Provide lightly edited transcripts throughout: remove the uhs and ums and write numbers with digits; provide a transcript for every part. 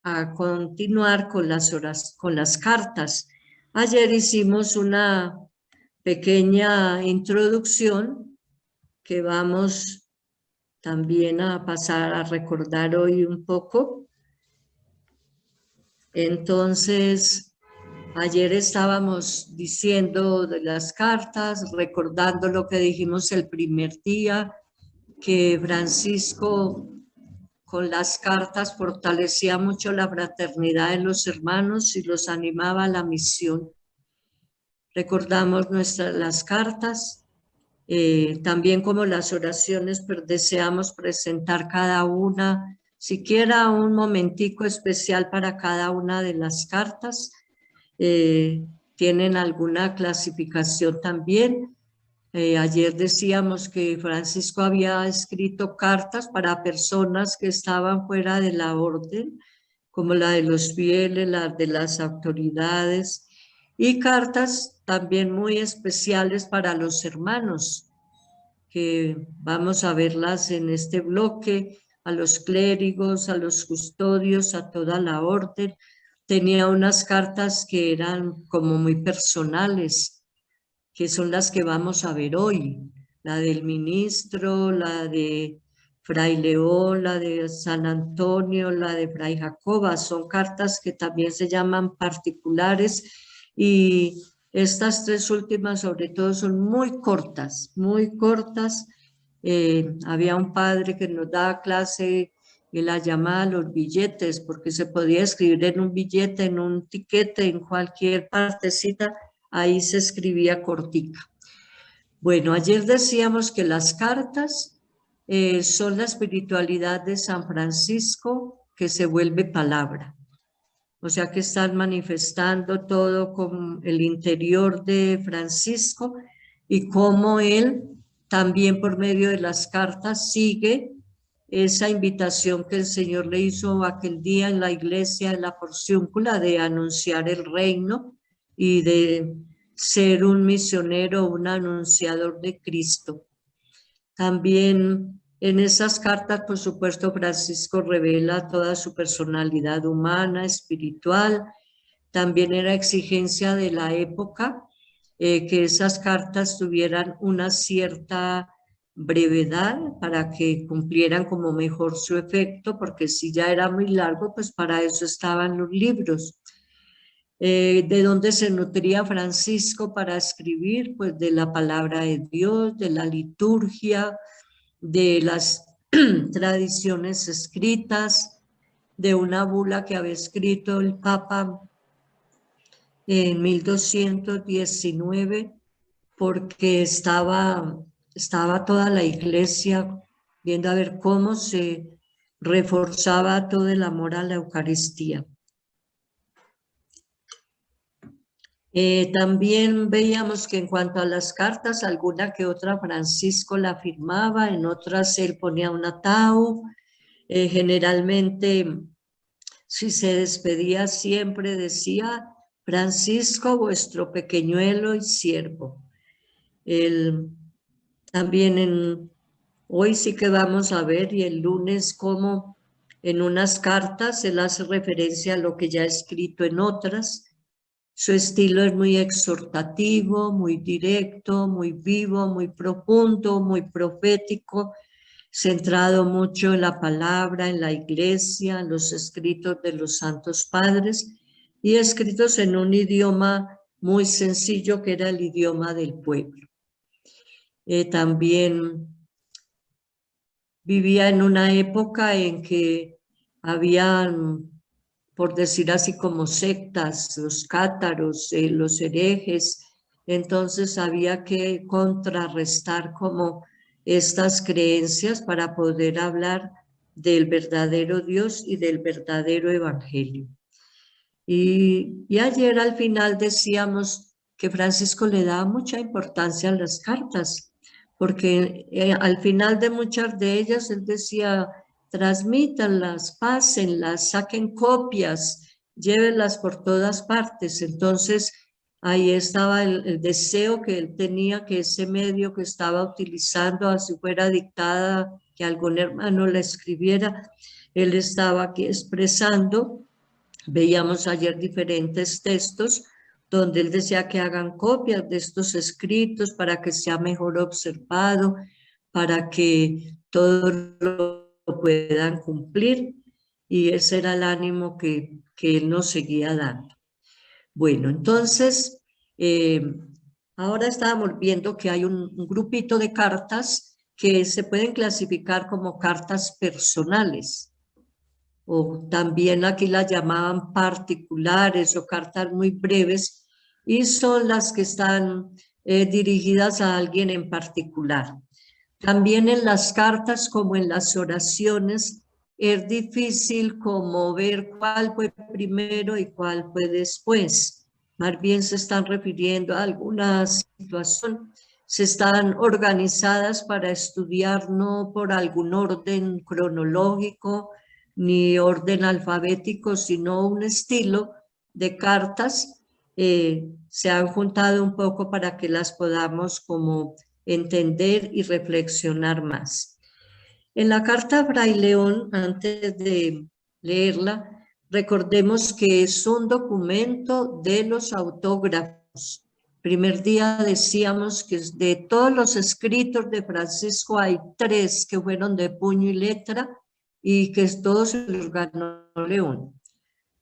a continuar con con las cartas. Ayer hicimos una pequeña introducción que vamos también a pasar a recordar hoy un poco. Entonces, ayer estábamos diciendo de las cartas, recordando lo que dijimos el primer día, que Francisco con las cartas fortalecía mucho la fraternidad de los hermanos y los animaba a la misión. Recordamos las cartas, también como las oraciones, pero deseamos presentar cada una, siquiera un momentico especial para cada una de las cartas. Tienen alguna clasificación también. Ayer decíamos que Francisco había escrito cartas para personas que estaban fuera de la orden, como la de los fieles, la de las autoridades, y cartas también muy especiales para los hermanos, que vamos a verlas en este bloque, a los clérigos, a los custodios, a toda la orden. Tenía unas cartas que eran como muy personales, que son las que vamos a ver hoy, la del ministro, la de Fray León, la de San Antonio, la de Fray Jacoba, son cartas que también se llaman particulares y estas tres últimas sobre todo son muy cortas, muy cortas. Había un padre que nos daba clase y la llamaba los billetes, porque se podía escribir en un billete, en un tiquete, en cualquier partecita, ahí se escribía cortica. Bueno, ayer decíamos que las cartas son la espiritualidad de San Francisco que se vuelve palabra. O sea que están manifestando todo con el interior de Francisco y cómo él también por medio de las cartas sigue esa invitación que el Señor le hizo aquel día en la iglesia de la Porciúncula de anunciar el reino y de ser un misionero, un anunciador de Cristo. También en esas cartas, por supuesto, Francisco revela toda su personalidad humana, espiritual. También era exigencia de la época que esas cartas tuvieran una cierta brevedad para que cumplieran como mejor su efecto, porque si ya era muy largo, pues para eso estaban los libros. ¿De dónde se nutría Francisco para escribir? Pues de la palabra de Dios, de la liturgia, de las tradiciones escritas, de una bula que había escrito el Papa en 1219, porque estaba toda la iglesia viendo a ver cómo se reforzaba todo el amor a la Eucaristía. También veíamos que en cuanto a las cartas, alguna que otra Francisco la firmaba, en otras él ponía un ataúd. Generalmente, si se despedía, siempre decía: Francisco, vuestro pequeñuelo y siervo. También hoy sí que vamos a ver, y el lunes, cómo en unas cartas él hace referencia a lo que ya ha escrito en otras. Su estilo es muy exhortativo, muy directo, muy vivo, muy profundo, muy profético, centrado mucho en la palabra, en la iglesia, en los escritos de los santos padres y escritos en un idioma muy sencillo que era el idioma del pueblo. También vivía en una época en que habían, por decir así, como sectas, los cátaros, los herejes, entonces había que contrarrestar como estas creencias para poder hablar del verdadero Dios y del verdadero evangelio. Y ayer al final decíamos que Francisco le daba mucha importancia a las cartas, porque al final de muchas de ellas él decía: transmítanlas, pásenlas, saquen copias, llévenlas por todas partes. Entonces ahí estaba el deseo que él tenía, que ese medio que estaba utilizando, así fuera dictada, que algún hermano la escribiera, él estaba aquí expresando Veíamos ayer diferentes textos donde él decía que hagan copias de estos escritos para que sea mejor observado, para que todos lo puedan cumplir, y ese era el ánimo que él nos seguía dando. Bueno, entonces, ahora estábamos viendo que hay un grupito de cartas que se pueden clasificar como cartas personales, o también aquí las llamaban particulares o cartas muy breves, y son las que están dirigidas a alguien en particular. También en las cartas, como en las oraciones, es difícil como ver cuál fue primero y cuál fue después. Más bien se están refiriendo a alguna situación, se están organizadas para estudiar no por algún orden cronológico ni orden alfabético, sino un estilo de cartas. Se han juntado un poco para que las podamos como entender y reflexionar más. En la carta Fray León, antes de leerla, recordemos que es un documento de los autógrafos. Primer día decíamos que de todos los escritos de Francisco hay 3 que fueron de puño y letra y que todos se los ganó León.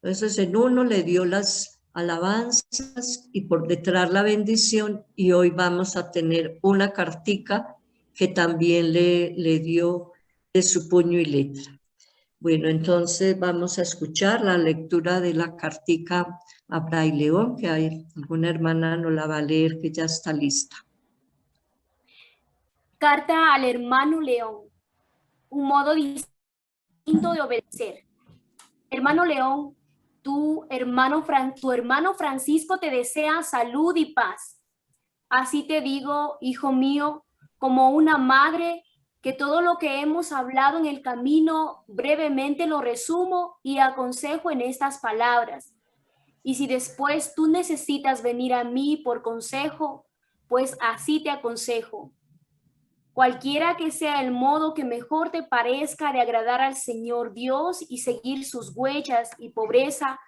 Entonces en uno le dio las alabanzas y por detrás la bendición, y hoy vamos a tener una cartica que también le dio de su puño y letra. Bueno, entonces vamos a escuchar la lectura de la cartica a Fray León, que hay alguna hermana no la va a leer, que ya está lista. Carta al hermano León. Un modo distinto de obedecer. Hermano León, tu hermano Francisco te desea salud y paz. Así te digo, hijo mío, como una madre, que todo lo que hemos hablado en el camino brevemente lo resumo y aconsejo en estas palabras. Y si después tú necesitas venir a mí por consejo, pues así te aconsejo. Cualquiera que sea el modo que mejor te parezca de agradar al Señor Dios y seguir sus huellas y pobreza,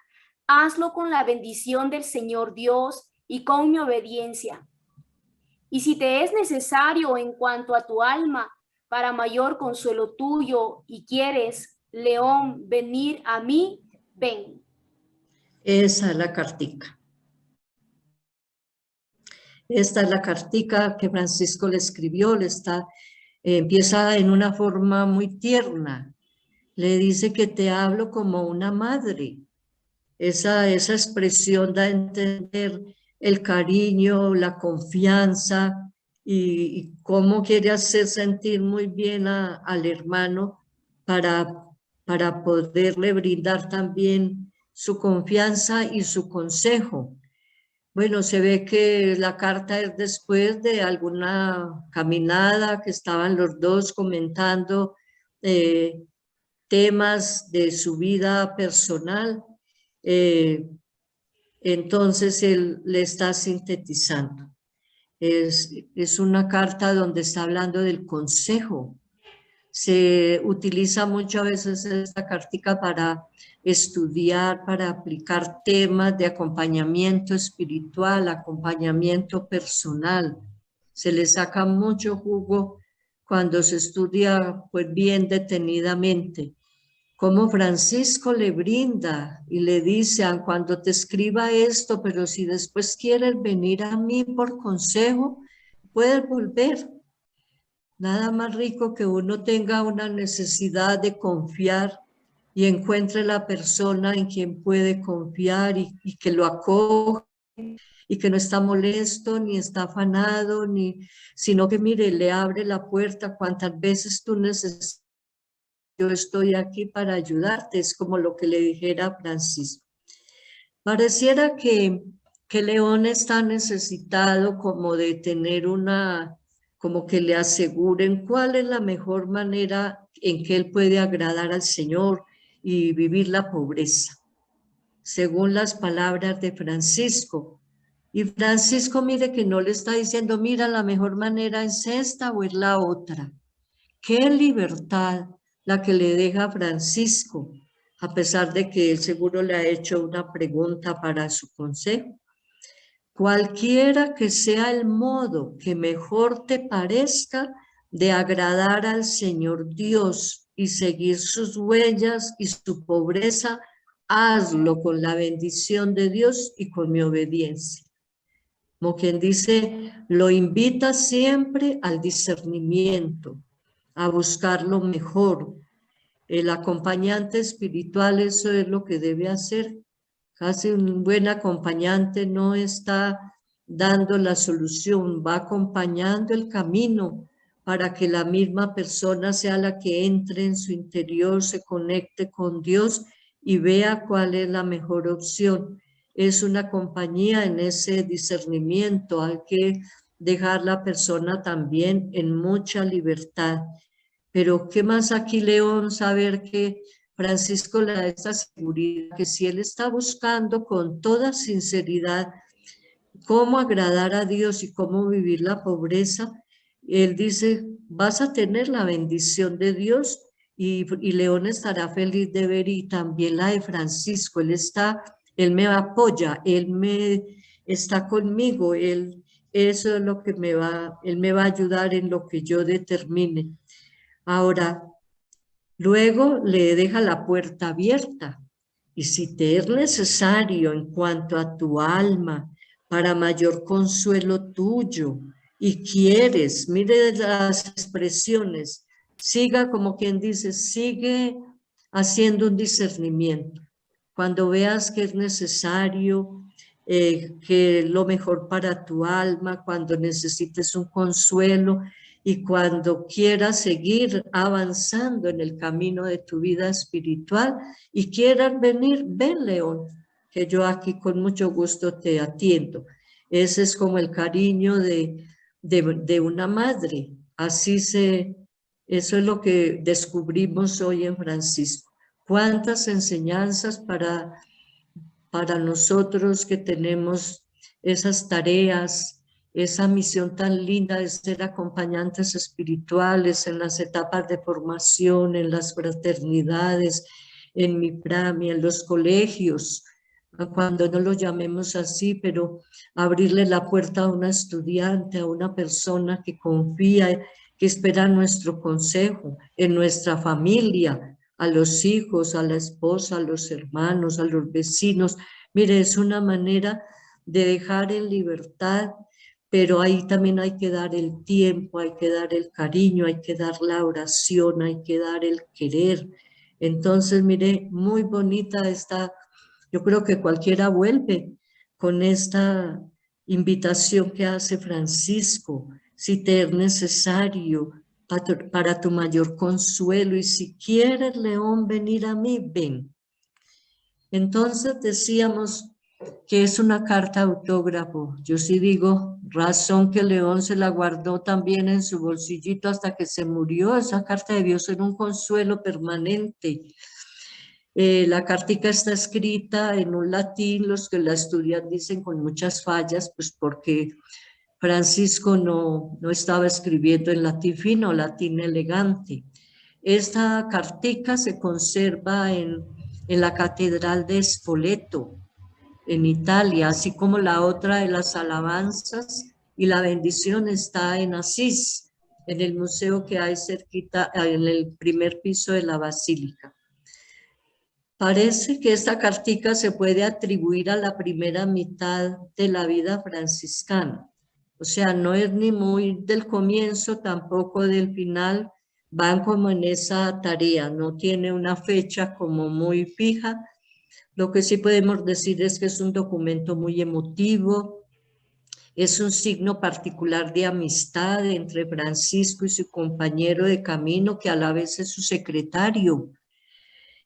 hazlo con la bendición del Señor Dios y con mi obediencia. Y si te es necesario en cuanto a tu alma, para mayor consuelo tuyo, y quieres, León, venir a mí, ven. Esa es la cartica. Esta es la cartica que Francisco le escribió, empieza en una forma muy tierna. Le dice que te hablo como una madre. Esa expresión da a entender el cariño, la confianza y cómo quiere hacer sentir muy bien al hermano para poderle brindar también su confianza y su consejo. Bueno, se ve que la carta es después de alguna caminada que estaban los dos comentando temas de su vida personal. Entonces él le está sintetizando. Es una carta donde está hablando del consejo. Se utiliza muchas veces esta cartica para estudiar, para aplicar temas de acompañamiento espiritual, acompañamiento personal. Se le saca mucho jugo cuando se estudia pues bien detenidamente. Como Francisco le brinda y le dice, cuando te escriba esto, pero si después quieres venir a mí por consejo, puedes volver. Nada más rico que uno tenga una necesidad de confiar y encuentre la persona en quien puede confiar y que lo acoge y que no está molesto ni está afanado, sino que mire, le abre la puerta cuantas veces tú necesitas. Yo estoy aquí para ayudarte, es como lo que le dijera a Francisco. Pareciera que León está necesitado como de tener como que le aseguren cuál es la mejor manera en que él puede agradar al Señor y vivir la pobreza, según las palabras de Francisco. Y Francisco, mire que no le está diciendo, mira, la mejor manera es esta o es la otra. Qué libertad la que le deja Francisco a pesar de que él seguro le ha hecho una pregunta para su consejo. Cualquiera que sea el modo que mejor te parezca de agradar al Señor Dios y seguir sus huellas y su pobreza, hazlo con la bendición de Dios y con mi obediencia. Como quien dice, lo invita siempre al discernimiento, a buscar lo mejor. El acompañante espiritual, eso es lo que debe hacer. Casi un buen acompañante no está dando la solución, va acompañando el camino para que la misma persona sea la que entre en su interior, se conecte con Dios y vea cuál es la mejor opción. Es una compañía en ese discernimiento, hay que dejar la persona también en mucha libertad. Pero ¿qué más aquí, León? Saber que Francisco le da esta seguridad, que si él está buscando con toda sinceridad cómo agradar a Dios y cómo vivir la pobreza, él dice, vas a tener la bendición de Dios y León estará feliz de ver y también la de Francisco, él me apoya, él me está conmigo, eso es lo que él me va a ayudar en lo que yo determine. Ahora, luego le deja la puerta abierta y si te es necesario en cuanto a tu alma, para mayor consuelo tuyo, y quieres, mire las expresiones, siga como quien dice, sigue haciendo un discernimiento. Cuando veas que es necesario, que lo mejor para tu alma, cuando necesites un consuelo, y cuando quieras seguir avanzando en el camino de tu vida espiritual y quieras venir, ven, León, que yo aquí con mucho gusto te atiendo. Ese es como el cariño de una madre. Eso es lo que descubrimos hoy en Francisco. Cuántas enseñanzas para nosotros que tenemos esas tareas, esa misión tan linda de ser acompañantes espirituales en las etapas de formación, en las fraternidades, en MIPRAMI, en los colegios, cuando no lo llamemos así, pero abrirle la puerta a una estudiante, a una persona que confía, que espera nuestro consejo, en nuestra familia, a los hijos, a la esposa, a los hermanos, a los vecinos. Mire, es una manera de dejar en libertad, pero ahí también hay que dar el tiempo, hay que dar el cariño, hay que dar la oración, hay que dar el querer. Entonces, mire, muy bonita esta, yo creo que cualquiera vuelve con esta invitación que hace Francisco, si te es necesario para tu mayor consuelo, y si quieres, León, venir a mí, ven. Entonces decíamos que es una carta autógrafo. Yo sí digo, razón que León se la guardó también en su bolsillito hasta que se murió. Esa carta debió ser un consuelo permanente. La cartica está escrita en un latín, los que la estudian dicen con muchas fallas, pues porque Francisco no estaba escribiendo en latín fino, latín elegante. Esta cartica se conserva en la Catedral de Spoleto, en Italia, así como la otra de las alabanzas, y la bendición está en Asís, en el museo que hay cerquita, en el primer piso de la basílica. Parece que esta cartica se puede atribuir a la primera mitad de la vida franciscana. O sea, no es ni muy del comienzo, tampoco del final, van como en esa tarea, no tiene una fecha como muy fija. Lo que sí podemos decir es que es un documento muy emotivo, es un signo particular de amistad entre Francisco y su compañero de camino, que a la vez es su secretario.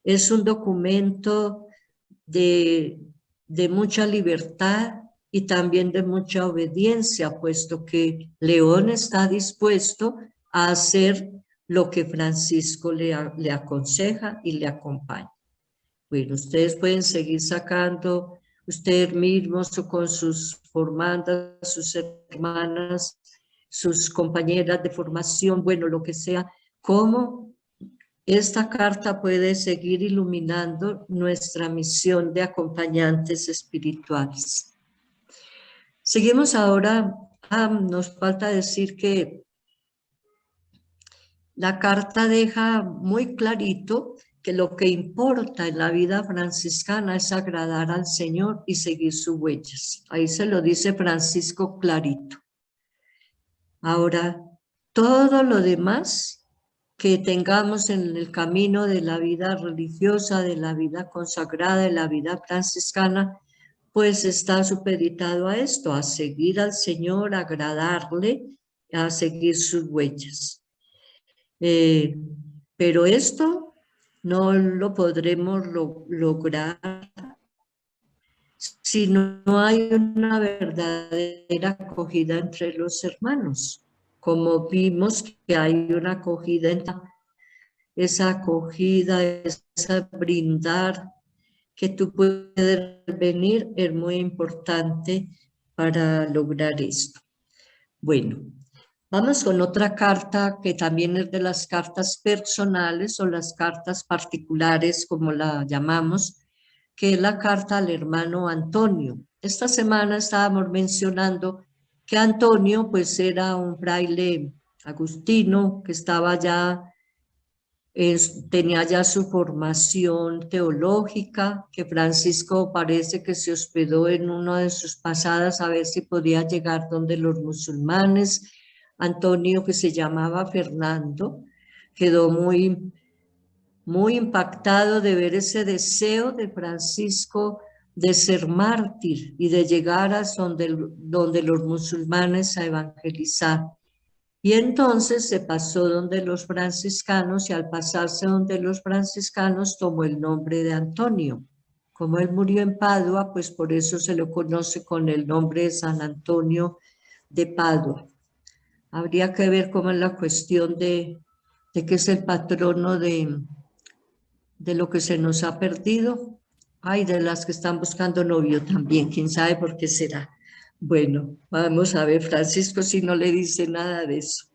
Es un documento de mucha libertad y también de mucha obediencia, puesto que León está dispuesto a hacer lo que Francisco le aconseja y le acompaña. Bueno, ustedes pueden seguir sacando ustedes mismos o con sus formandas, sus hermanas, sus compañeras de formación, bueno, lo que sea, cómo esta carta puede seguir iluminando nuestra misión de acompañantes espirituales. Seguimos ahora. Nos falta decir que la carta deja muy clarito que lo que importa en la vida franciscana es agradar al Señor y seguir sus huellas. Ahí se lo dice Francisco clarito. Ahora, todo lo demás que tengamos en el camino de la vida religiosa, de la vida consagrada, de la vida franciscana, pues está supeditado a esto, a seguir al Señor, a agradarle, a seguir sus huellas. Pero esto no lo podremos lograr si no hay una verdadera acogida entre los hermanos. Como vimos que hay una acogida, esa acogida, esa brindar, que tú puedes venir, es muy importante para lograr esto. Bueno, vamos con otra carta que también es de las cartas personales o las cartas particulares, como la llamamos, que es la carta al hermano Antonio. Esta semana estábamos mencionando que Antonio pues era un fraile agustino que estaba ya, tenía ya su formación teológica, que Francisco parece que se hospedó en una de sus pasadas a ver si podía llegar donde los musulmanes. Antonio, que se llamaba Fernando, quedó muy impactado de ver ese deseo de Francisco de ser mártir y de llegar a donde los musulmanes a evangelizar. Y entonces se pasó donde los franciscanos y al pasarse donde los franciscanos tomó el nombre de Antonio. Como él murió en Padua, pues por eso se lo conoce con el nombre de San Antonio de Padua. Habría que ver cómo es la cuestión de que es el patrono de lo que se nos ha perdido. Ay, de las que están buscando novio también, quién sabe por qué será. Bueno, vamos a ver, Francisco, si no le dice nada de eso.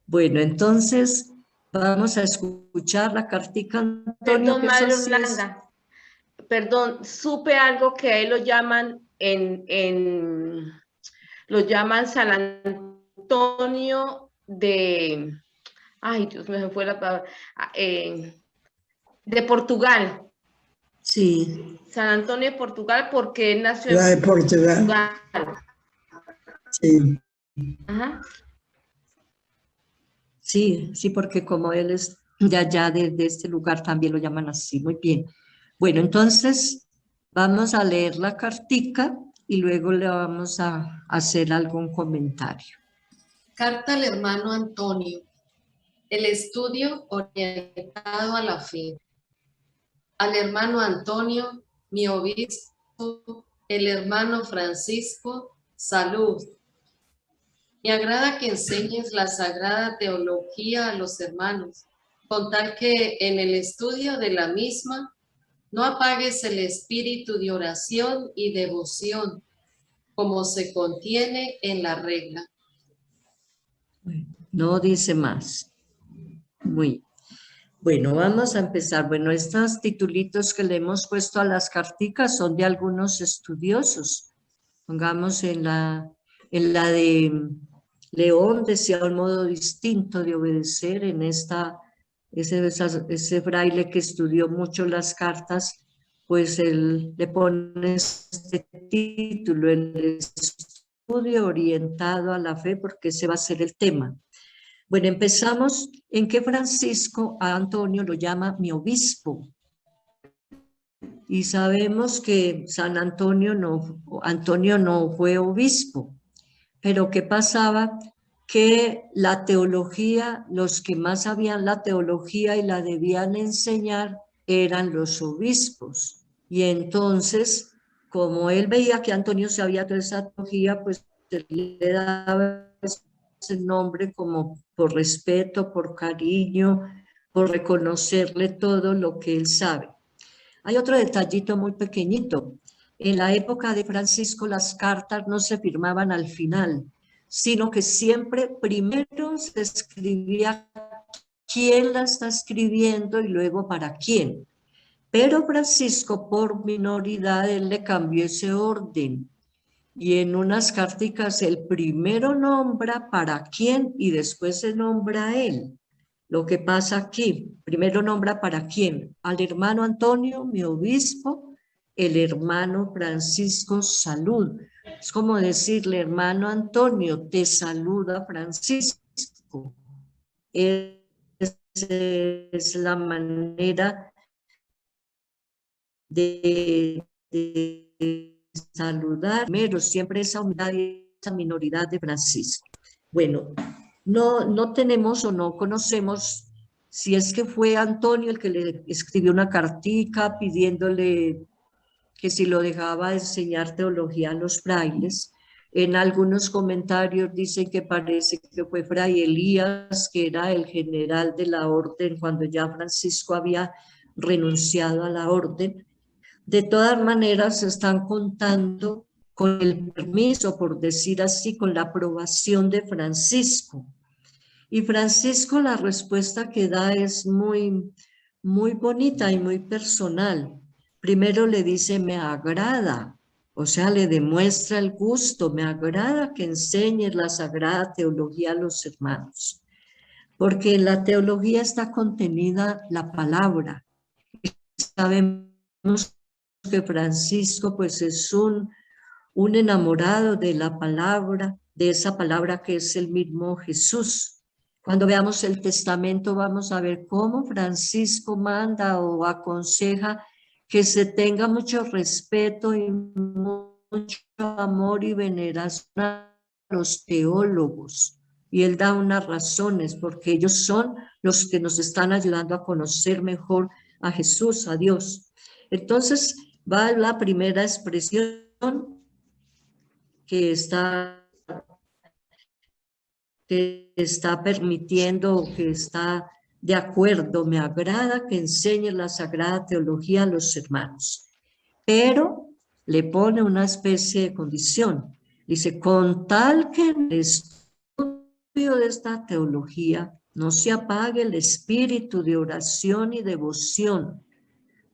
Bueno, entonces vamos a escuchar la cartica Antonio. Perdón, Madre Orlando, perdón, supe algo que a él lo llaman lo llaman San Antonio de, ay Dios, me fue la palabra, de Portugal. Sí. San Antonio de Portugal porque él nació en Portugal. Sí. Ajá. Sí, sí, porque como él es de allá, de este lugar, también lo llaman así. Muy bien. Bueno, entonces vamos a leer la cartica y luego le vamos a hacer algún comentario. Carta al hermano Antonio. El estudio orientado a la fe. Al hermano Antonio, mi obispo, el hermano Francisco, salud. Me agrada que enseñes la sagrada teología a los hermanos, con tal que en el estudio de la misma no apagues el espíritu de oración y devoción, como se contiene en la regla. No dice más. Muy bueno, vamos a empezar. Bueno, estos titulitos que le hemos puesto a las carticas son de algunos estudiosos. Pongamos en la de León, decía un modo distinto de obedecer en ese fraile que estudió mucho las cartas, pues él le pone este título, el estudio orientado a la fe, porque ese va a ser el tema. Bueno, empezamos en que Francisco a Antonio lo llama mi obispo. Y sabemos que Antonio no fue obispo. Pero ¿qué pasaba? Que la teología, los que más sabían la teología y la debían enseñar eran los obispos. Y entonces, como él veía que Antonio sabía toda esa teología, pues él le daba ese nombre como por respeto, por cariño, por reconocerle todo lo que él sabe. Hay otro detallito muy pequeñito. En la época de Francisco las cartas no se firmaban al final, sino que siempre primero se escribía quién la está escribiendo y luego para quién. Pero Francisco, por minoridad, él le cambió ese orden. Y en unas carticas el primero nombra para quién y después se nombra a él. Lo que pasa aquí, primero nombra para quién, al hermano Antonio, mi obispo, el hermano Francisco, salud. Es como decirle, hermano Antonio, te saluda Francisco. Esa es la manera de saludar primero siempre esa humildad y esa minoridad de Francisco. Bueno, no tenemos o no conocemos si es que fue Antonio el que le escribió una cartica pidiéndole que si lo dejaba enseñar teología a los frailes. En algunos comentarios dicen que parece que fue Fray Elías, que era el general de la orden cuando ya Francisco había renunciado a la orden. De todas maneras, se están contando con el permiso, por decir así, con la aprobación de Francisco. Y Francisco, la respuesta que da es muy bonita y muy personal. Primero le dice, me agrada, o sea, le demuestra el gusto, me agrada que enseñes la Sagrada Teología a los hermanos. Porque en la teología está contenida la palabra. Sabemos que Francisco pues es un enamorado de la palabra, de esa palabra que es el mismo Jesús. Cuando veamos el testamento vamos a ver cómo Francisco manda o aconseja que se tenga mucho respeto y mucho amor y veneración a los teólogos. Y él da unas razones porque ellos son los que nos están ayudando a conocer mejor a Jesús, a Dios. Entonces va la primera expresión que está permitiendo, que está de acuerdo, me agrada que enseñe la Sagrada Teología a los hermanos. Pero le pone una especie de condición. Dice, con tal que en el estudio de esta teología no se apague el espíritu de oración y devoción,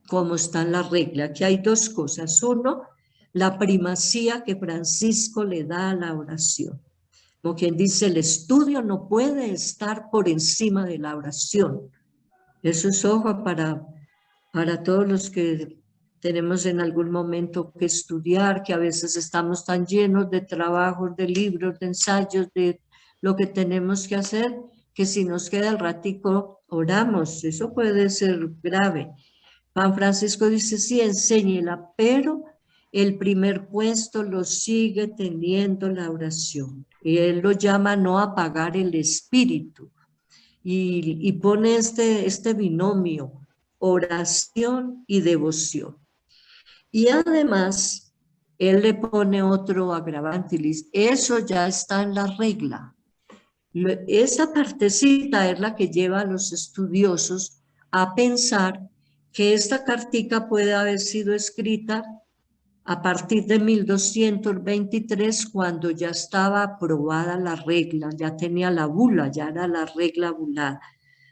como está en la regla. Aquí hay dos cosas. Uno, la primacía que Francisco le da a la oración. Como quien dice, el estudio no puede estar por encima de la oración. Eso es ojo para todos los que tenemos en algún momento que estudiar, que a veces estamos tan llenos de trabajos, de libros, de ensayos, de lo que tenemos que hacer, que si nos queda el ratico, oramos. Eso puede ser grave. Juan Francisco dice, sí, enséñela, pero el primer puesto lo sigue teniendo la oración. Y él lo llama no apagar el espíritu. Y pone este binomio, oración y devoción. Y además, él le pone otro agravante y dice, eso ya está en la regla. Esa partecita es la que lleva a los estudiosos a pensar que esta cartica puede haber sido escrita a partir de 1223, cuando ya estaba aprobada la regla, ya tenía la bula, ya era la regla bulada.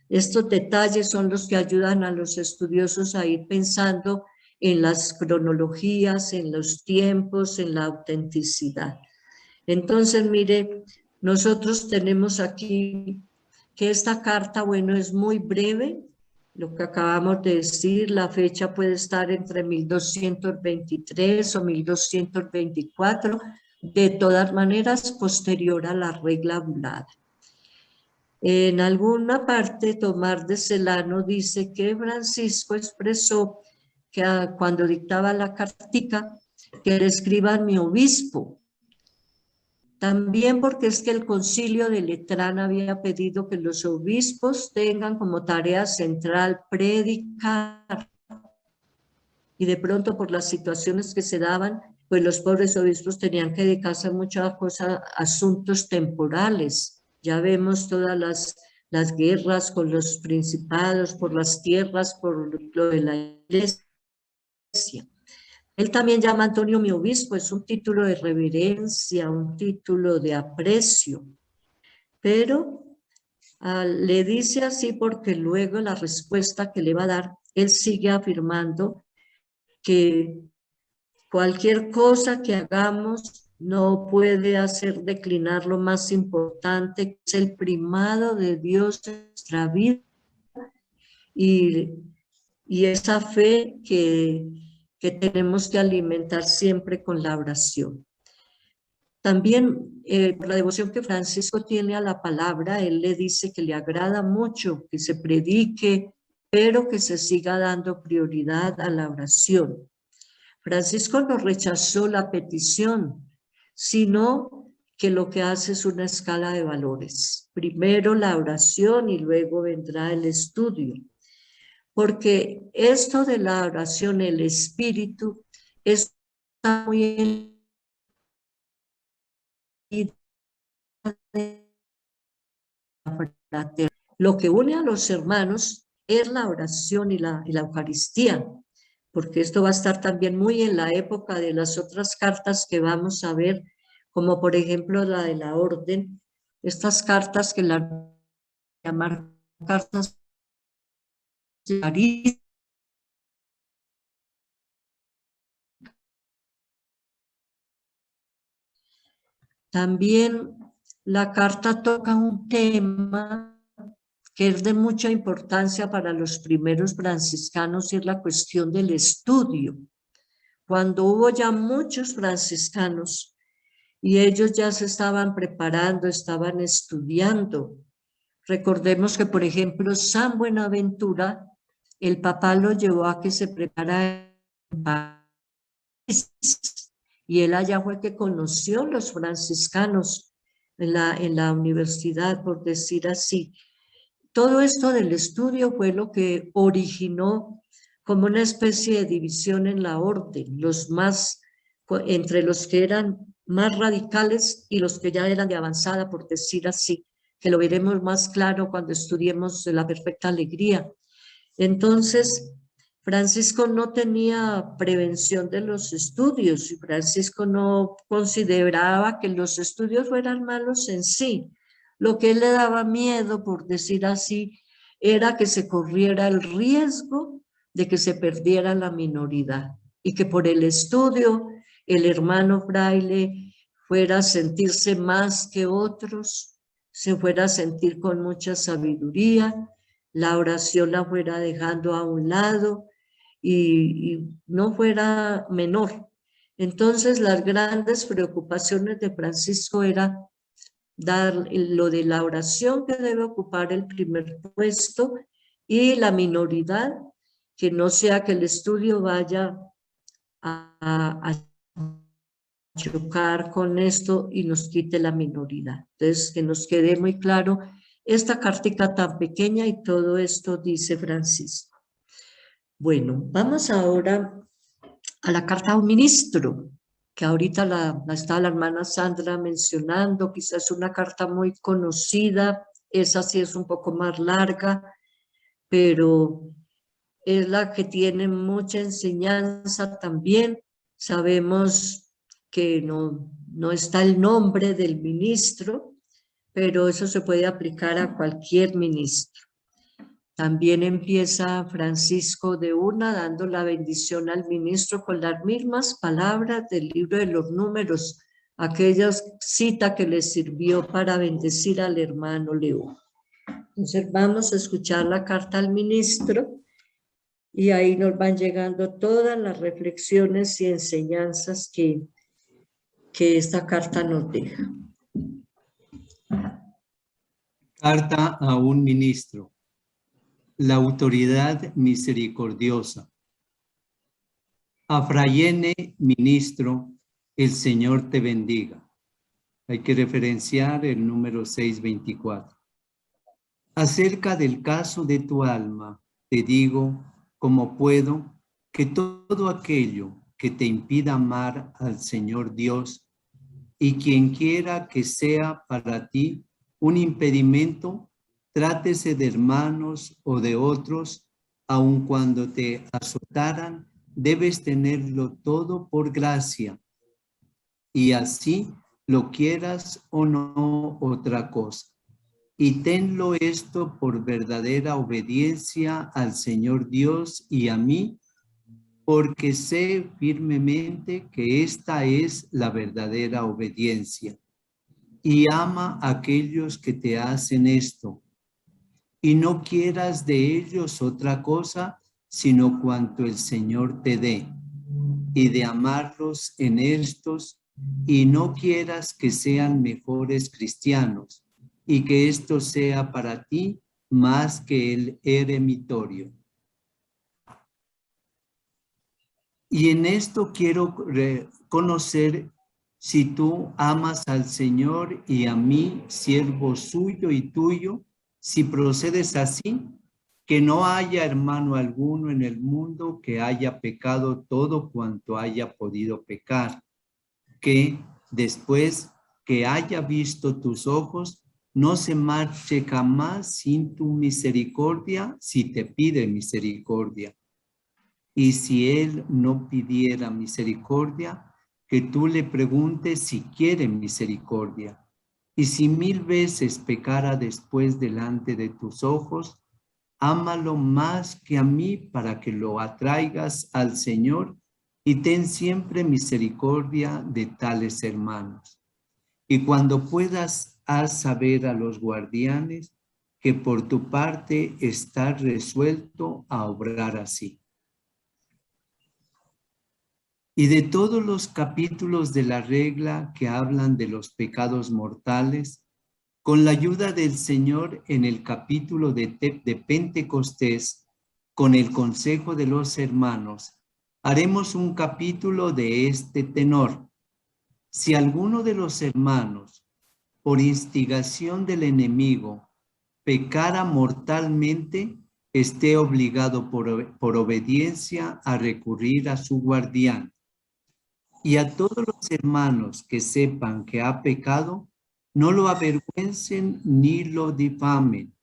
Estos detalles son los que ayudan a los estudiosos a ir pensando en las cronologías, en los tiempos, en la autenticidad. Entonces, mire, nosotros tenemos aquí que esta carta, bueno, es muy breve, lo que acabamos de decir, la fecha puede estar entre 1223 o 1224, de todas maneras posterior a la regla bulada. En alguna parte, Tomás de Celano dice que Francisco expresó que cuando dictaba la cartica, que le escriban mi obispo. También porque es que el concilio de Letrán había pedido que los obispos tengan como tarea central predicar. Y de pronto por las situaciones que se daban, pues los pobres obispos tenían que dedicarse a muchas cosas, asuntos temporales. Ya vemos todas las guerras con los principados, por las tierras, por lo de la iglesia. Él también llama a Antonio mi obispo, es un título de reverencia, un título de aprecio. Pero Le dice así porque luego la respuesta que le va a dar, él sigue afirmando que cualquier cosa que hagamos no puede hacer declinar lo más importante, que es el primado de Dios en nuestra vida y esa fe que tenemos que alimentar siempre con la oración. También por la devoción que Francisco tiene a la palabra, él le dice que le agrada mucho que se predique, pero que se siga dando prioridad a la oración. Francisco no rechazó la petición, sino que lo que hace es una escala de valores. Primero la oración y luego vendrá el estudio. Porque esto de la oración, el espíritu, está muy en lo que une a los hermanos es la oración y la Eucaristía, porque esto va a estar también muy en la época de las otras cartas que vamos a ver, como por ejemplo la de la orden, estas cartas que la llamar cartas de caridad. También la carta toca un tema que es de mucha importancia para los primeros franciscanos y es la cuestión del estudio. Cuando hubo ya muchos franciscanos y ellos ya se estaban preparando, estaban estudiando. Recordemos que, por ejemplo, San Buenaventura, el Papa lo llevó a que se preparara en París, y él allá fue que conoció los franciscanos en la universidad, por decir así. Todo esto del estudio fue lo que originó como una especie de división en la orden, entre los que eran más radicales y los que ya eran de avanzada, por decir así, que lo veremos más claro cuando estudiemos la perfecta alegría. Entonces, Francisco no tenía prevención de los estudios y Francisco no consideraba que los estudios fueran malos en sí. Lo que él le daba miedo, por decir así, era que se corriera el riesgo de que se perdiera la minoridad y que por el estudio el hermano fraile fuera a sentirse más que otros, se fuera a sentir con mucha sabiduría, la oración la fuera dejando a un lado y no fuera menor. Entonces las grandes preocupaciones de Francisco era dar lo de la oración que debe ocupar el primer puesto y la minoridad, que no sea que el estudio vaya a chocar con esto y nos quite la minoridad. Entonces, que nos quede muy claro esta cartica tan pequeña y todo esto dice Francisco. Bueno, vamos ahora a la carta a un ministro, que ahorita la está la hermana Sandra mencionando, quizás una carta muy conocida, esa sí es un poco más larga, pero es la que tiene mucha enseñanza también. Sabemos que no está el nombre del ministro, pero eso se puede aplicar a cualquier ministro. También empieza Francisco de una dando la bendición al ministro con las mismas palabras del libro de los Números, aquella cita que le sirvió para bendecir al hermano León. Entonces vamos a escuchar la carta al ministro y ahí nos van llegando todas las reflexiones y enseñanzas que esta carta nos deja. Carta a un ministro. La autoridad misericordiosa. A Fraiene, ministro, el Señor te bendiga. Hay que referenciar el número 624. Acerca del caso de tu alma, te digo, como puedo, que todo aquello que te impida amar al Señor Dios y quien quiera que sea para ti un impedimento, trátese de hermanos o de otros, aun cuando te azotaran, debes tenerlo todo por gracia, y así lo quieras o no otra cosa. y tenlo esto por verdadera obediencia al Señor Dios y a mí, porque sé firmemente que esta es la verdadera obediencia. Y ama a aquellos que te hacen esto, y no quieras de ellos otra cosa, sino cuanto el Señor te dé, y de amarlos en estos, y no quieras que sean mejores cristianos, y que esto sea para ti más que el eremitorio. Y en esto quiero conocer si tú amas al Señor y a mí, siervo suyo y tuyo, si procedes así, que no haya hermano alguno en el mundo que haya pecado todo cuanto haya podido pecar, que después que haya visto tus ojos, no se marche jamás sin tu misericordia, si te pide misericordia. Y si él no pidiera misericordia, que tú le preguntes si quiere misericordia. Y si 1000 veces pecara después delante de tus ojos, ámalo más que a mí para que lo atraigas al Señor y ten siempre misericordia de tales hermanos. Y cuando puedas, haz saber a los guardianes que por tu parte estás resuelto a obrar así. Y de todos los capítulos de la regla que hablan de los pecados mortales, con la ayuda del Señor en el capítulo de Pentecostés, con el consejo de los hermanos, haremos un capítulo de este tenor. Si alguno de los hermanos, por instigación del enemigo, pecara mortalmente, esté obligado por obediencia a recurrir a su guardián. Y a todos los hermanos que sepan que ha pecado, no lo avergüencen ni lo difamen,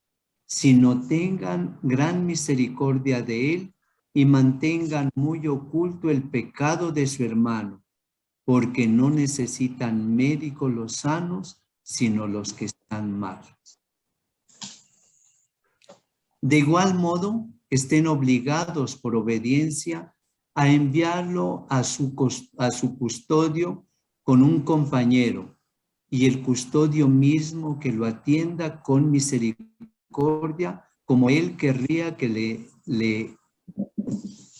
sino tengan gran misericordia de él y mantengan muy oculto el pecado de su hermano, porque no necesitan médicos los sanos, sino los que están mal. De igual modo, estén obligados por obediencia a enviarlo a su custodio con un compañero, y el custodio mismo que lo atienda con misericordia, como él querría que le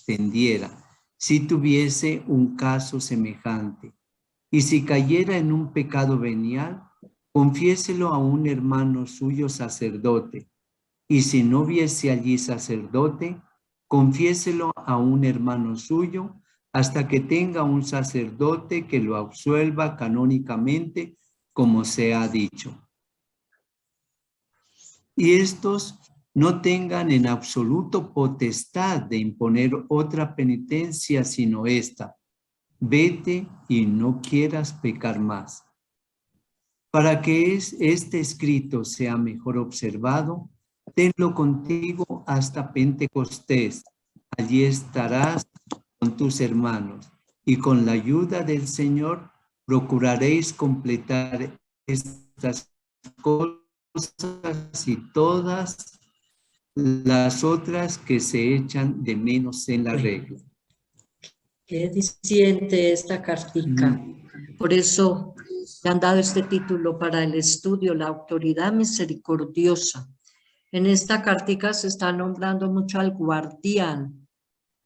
atendiera, si tuviese un caso semejante. Y si cayera en un pecado venial, confiéselo a un hermano suyo sacerdote. Y si no hubiese allí sacerdote, confiéselo a un hermano suyo hasta que tenga un sacerdote que lo absuelva canónicamente, como se ha dicho. Y estos no tengan en absoluto potestad de imponer otra penitencia sino esta: vete y no quieras pecar más. Para que este escrito sea mejor observado, tenlo contigo hasta Pentecostés. Allí estarás con tus hermanos, y con la ayuda del Señor procuraréis completar estas cosas y todas las otras que se echan de menos en la regla. Qué diciente esta cartica. Por eso le han dado este título para el estudio, la autoridad misericordiosa. En esta cartica se está nombrando mucho al guardián,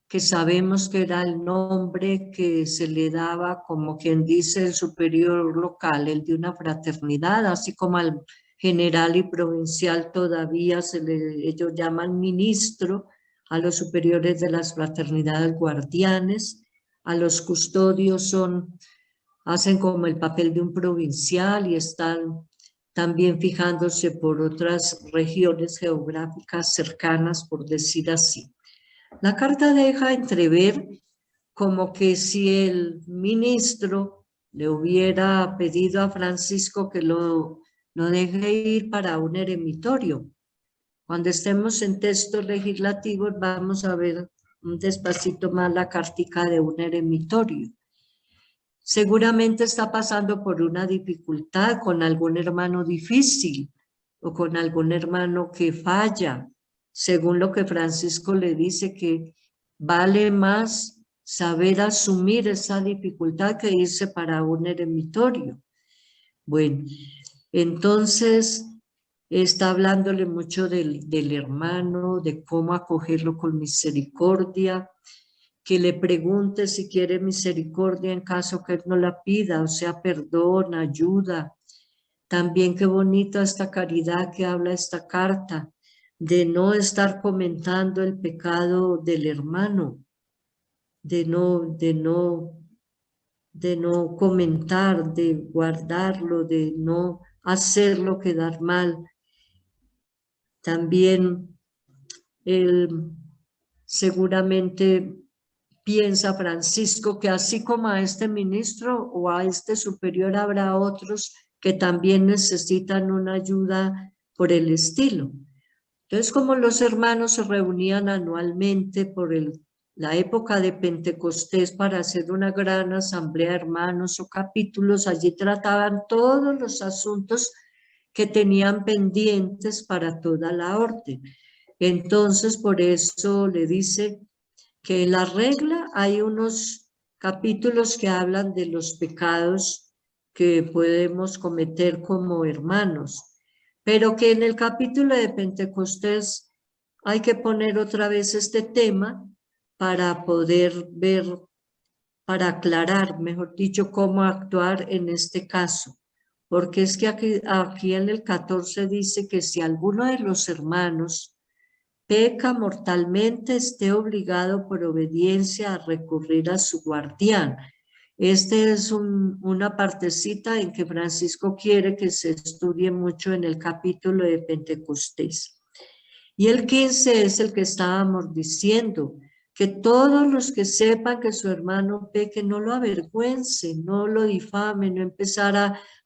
que sabemos que era el nombre que se le daba, como quien dice, el superior local, el de una fraternidad, así como al general y provincial todavía ellos llaman ministro, a los superiores de las fraternidades guardianes, a los custodios hacen como el papel de un provincial y están también fijándose por otras regiones geográficas cercanas, por decir así. La carta deja entrever como que si el ministro le hubiera pedido a Francisco que lo deje ir para un eremitorio. Cuando estemos en textos legislativos vamos a ver un despacito más la cartica de un eremitorio. Seguramente está pasando por una dificultad con algún hermano difícil o con algún hermano que falla, según lo que Francisco le dice, que vale más saber asumir esa dificultad que irse para un eremitorio. Bueno, entonces está hablándole mucho del hermano, de cómo acogerlo con misericordia, que le pregunte si quiere misericordia en caso que él no la pida, o sea, perdón, ayuda. También qué bonita esta caridad que habla esta carta, de no estar comentando el pecado del hermano, de no comentar, de guardarlo, de no hacerlo quedar mal. También él seguramente piensa Francisco que así como a este ministro o a este superior habrá otros que también necesitan una ayuda por el estilo. Entonces, como los hermanos se reunían anualmente por la época de Pentecostés para hacer una gran asamblea de hermanos o capítulos, allí trataban todos los asuntos que tenían pendientes para toda la orden. Entonces, por eso le dice que en la regla hay unos capítulos que hablan de los pecados que podemos cometer como hermanos, pero que en el capítulo de Pentecostés hay que poner otra vez este tema para poder ver, para aclarar, mejor dicho, cómo actuar en este caso. Porque es que aquí en el 14 dice que si alguno de los hermanos peca mortalmente, esté obligado por obediencia a recurrir a su guardián. Este es una partecita en que Francisco quiere que se estudie mucho en el capítulo de Pentecostés. Y el 15 es el que estábamos diciendo, que todos los que sepan que su hermano peque no lo avergüencen, no lo difamen, no empezar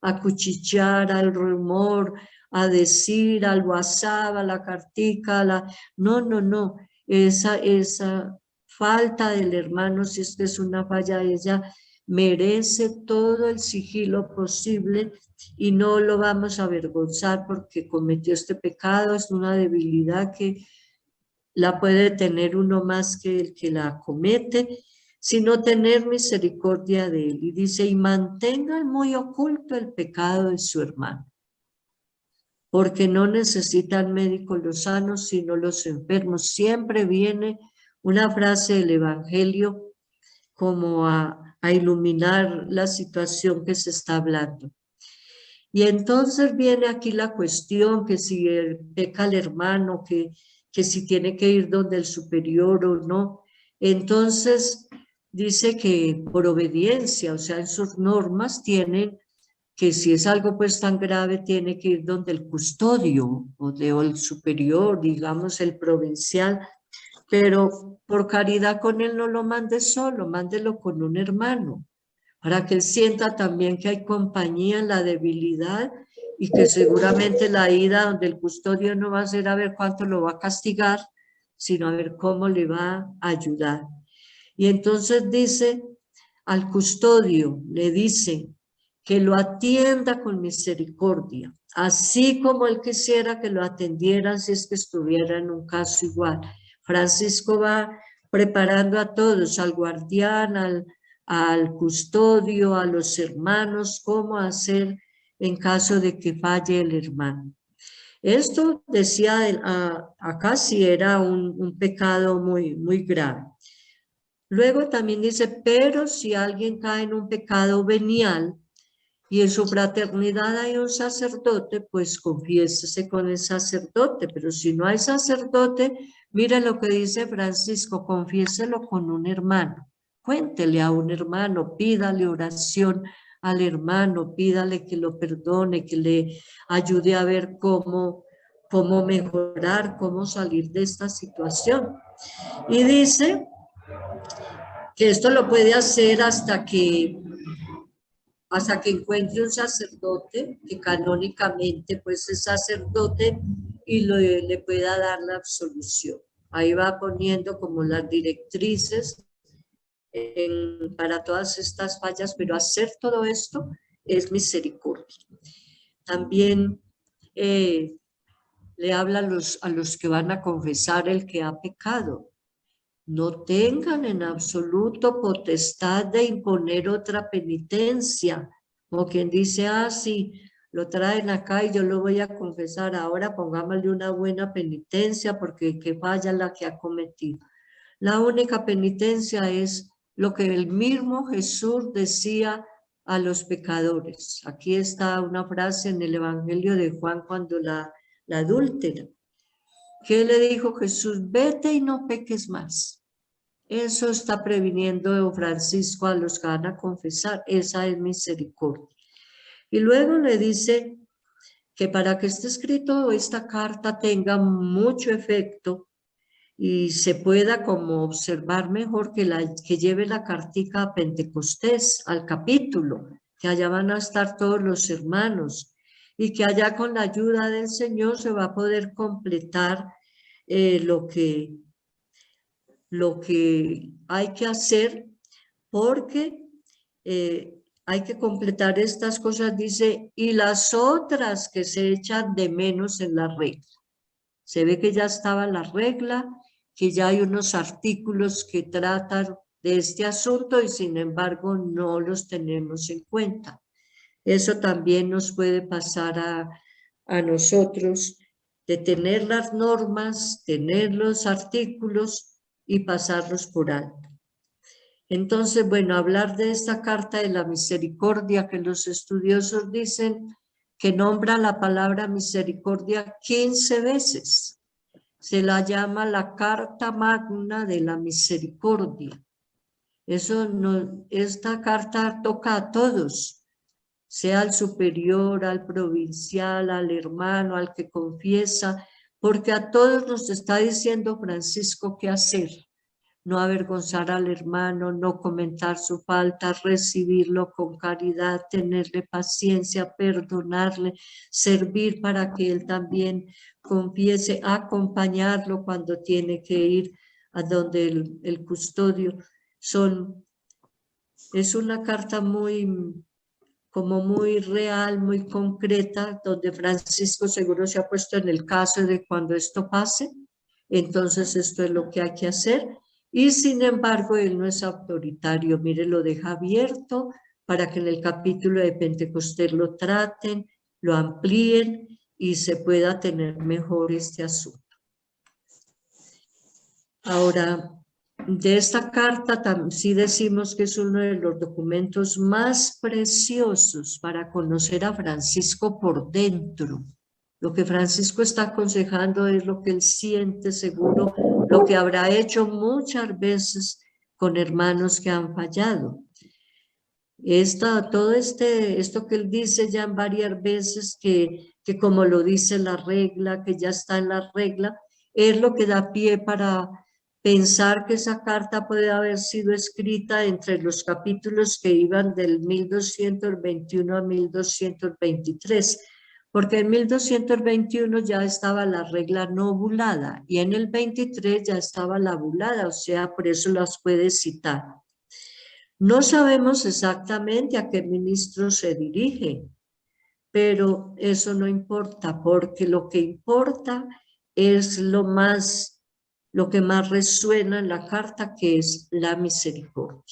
a cuchichear al rumor, a decir al WhatsApp, a la cartica, no, esa falta del hermano, si es que es una falla de ella, merece todo el sigilo posible y no lo vamos a avergonzar porque cometió este pecado, es una debilidad que la puede tener uno más que el que la comete, sino tener misericordia de él. Y dice, y mantengan muy oculto el pecado de su hermano, porque no necesitan médicos los sanos, sino los enfermos. Siempre viene una frase del Evangelio como a iluminar la situación que se está hablando. Y entonces viene aquí la cuestión que si peca el hermano, que si tiene que ir donde el superior o no. Entonces dice que por obediencia, o sea, en sus normas tienen que si es algo pues tan grave tiene que ir donde el custodio o el superior, digamos el provincial, pero por caridad con él no lo mande solo, mándelo con un hermano, para que él sienta también que hay compañía en la debilidad y que seguramente la ida donde el custodio no va a ser a ver cuánto lo va a castigar, sino a ver cómo le va a ayudar. Y entonces dice al custodio, le dice que lo atienda con misericordia, así como él quisiera que lo atendieran si es que estuviera en un caso igual. Francisco va preparando a todos, al guardián, al custodio, a los hermanos, cómo hacer en caso de que falle el hermano. Esto decía acá si era un pecado muy grave. Luego también dice, pero si alguien cae en un pecado venial y en su fraternidad hay un sacerdote, pues confiésese con el sacerdote, pero si no hay sacerdote, mira lo que dice Francisco, confiéselo con un hermano. Cuéntele a un hermano, pídale oración al hermano, pídale que lo perdone, que le ayude a ver cómo mejorar, cómo salir de esta situación. Y dice que esto lo puede hacer hasta que encuentre un sacerdote que canónicamente pues es sacerdote y le pueda dar la absolución. Ahí va poniendo como las directrices para todas estas fallas, pero hacer todo esto es misericordia. También le habla a los que van a confesar el que ha pecado. No tengan en absoluto potestad de imponer otra penitencia, como quien dice, sí, lo traen acá y yo lo voy a confesar, ahora pongámosle una buena penitencia porque que falla la que ha cometido. La única penitencia es lo que el mismo Jesús decía a los pecadores. Aquí está una frase en el Evangelio de Juan cuando la adúltera. ¿Qué le dijo Jesús? Vete y no peques más. Eso está previniendo Francisco a los que van a confesar. Esa es misericordia. Y luego le dice que para que este escrito, esta carta tenga mucho efecto y se pueda como observar mejor que lleve la cartica a Pentecostés, al capítulo, que allá van a estar todos los hermanos y que allá con la ayuda del Señor se va a poder completar lo que hay que hacer, porque hay que completar estas cosas, dice, y las otras que se echan de menos en la regla. Se ve que ya estaba la regla, que ya hay unos artículos que tratan de este asunto y sin embargo no los tenemos en cuenta. Eso también nos puede pasar a nosotros, de tener las normas, tener los artículos y pasarlos por alto. Entonces, bueno, hablar de esta carta de la misericordia que los estudiosos dicen que nombra la palabra misericordia 15 veces. Se la llama la carta magna de la misericordia. Esta carta toca a todos, sea al superior, al provincial, al hermano, al que confiesa, porque a todos nos está diciendo Francisco qué hacer. No avergonzar al hermano, no comentar su falta, recibirlo con caridad, tenerle paciencia, perdonarle, servir para que él también confiese, acompañarlo cuando tiene que ir a donde el custodio. Es una carta muy real, muy concreta, donde Francisco seguro se ha puesto en el caso de cuando esto pase, entonces esto es lo que hay que hacer. Y sin embargo, él no es autoritario, mire, lo deja abierto para que en el capítulo de Pentecostés lo traten, lo amplíen y se pueda tener mejor este asunto. Ahora, de esta carta sí decimos que es uno de los documentos más preciosos para conocer a Francisco por dentro. Lo que Francisco está aconsejando es lo que él siente seguro, lo que habrá hecho muchas veces con hermanos que han fallado. Esto que él dice ya en varias veces, que como lo dice la regla, que ya está en la regla, es lo que da pie para pensar que esa carta puede haber sido escrita entre los capítulos que iban del 1221 a 1223, porque en 1221 ya estaba la regla no bulada y en el 23 ya estaba la bulada, o sea, por eso las puede citar. No sabemos exactamente a qué ministro se dirige, pero eso no importa, porque lo que importa es lo que más resuena en la carta, que es la misericordia.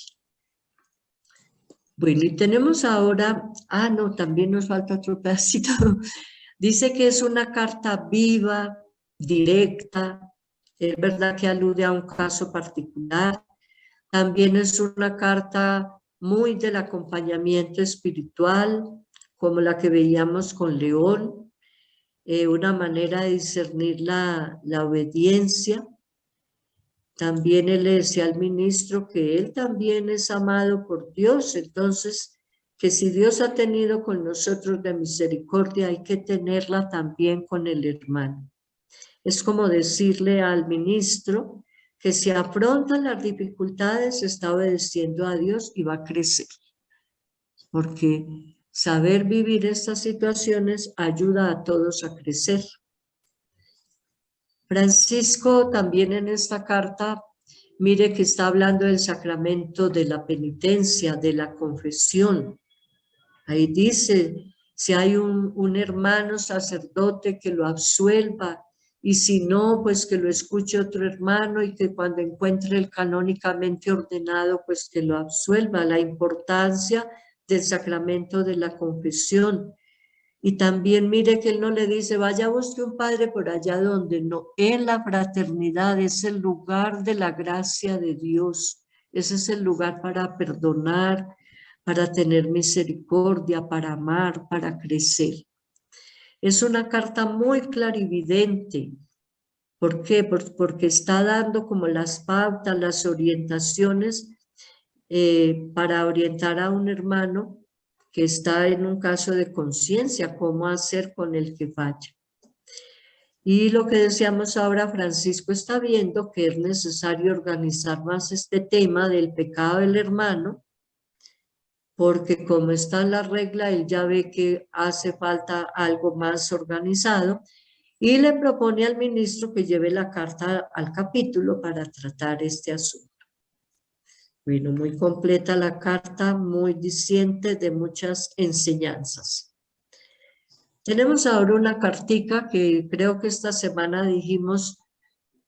Bueno, y tenemos ahora, no, también nos falta otro pedacito. Dice que es una carta viva, directa, es verdad que alude a un caso particular. También es una carta muy del acompañamiento espiritual, como la que veíamos con León, una manera de discernir la obediencia. También él le decía al ministro que él también es amado por Dios, entonces que si Dios ha tenido con nosotros de misericordia, hay que tenerla también con el hermano. Es como decirle al ministro que si afronta las dificultades está obedeciendo a Dios y va a crecer, porque saber vivir estas situaciones ayuda a todos a crecer. Francisco también en esta carta, mire que está hablando del sacramento de la penitencia, de la confesión. Ahí dice, Si hay un hermano sacerdote que lo absuelva, y si no, pues que lo escuche otro hermano y que cuando encuentre el canónicamente ordenado, pues que lo absuelva. La importancia del sacramento de la confesión. Y también mire que él no le dice, vaya busque un padre por allá donde no. En la fraternidad es el lugar de la gracia de Dios. Ese es el lugar para perdonar, para tener misericordia, para amar, para crecer. Es una carta muy clarividente. ¿Por qué? Porque está dando como las pautas, las orientaciones para orientar a un hermano que está en un caso de conciencia, cómo hacer con el que falla. Y lo que decíamos ahora, Francisco está viendo que es necesario organizar más este tema del pecado del hermano, porque como está en la regla, él ya ve que hace falta algo más organizado y le propone al ministro que lleve la carta al capítulo para tratar este asunto. Bueno, muy completa la carta, muy diciente de muchas enseñanzas. Tenemos ahora una cartica que creo que esta semana dijimos,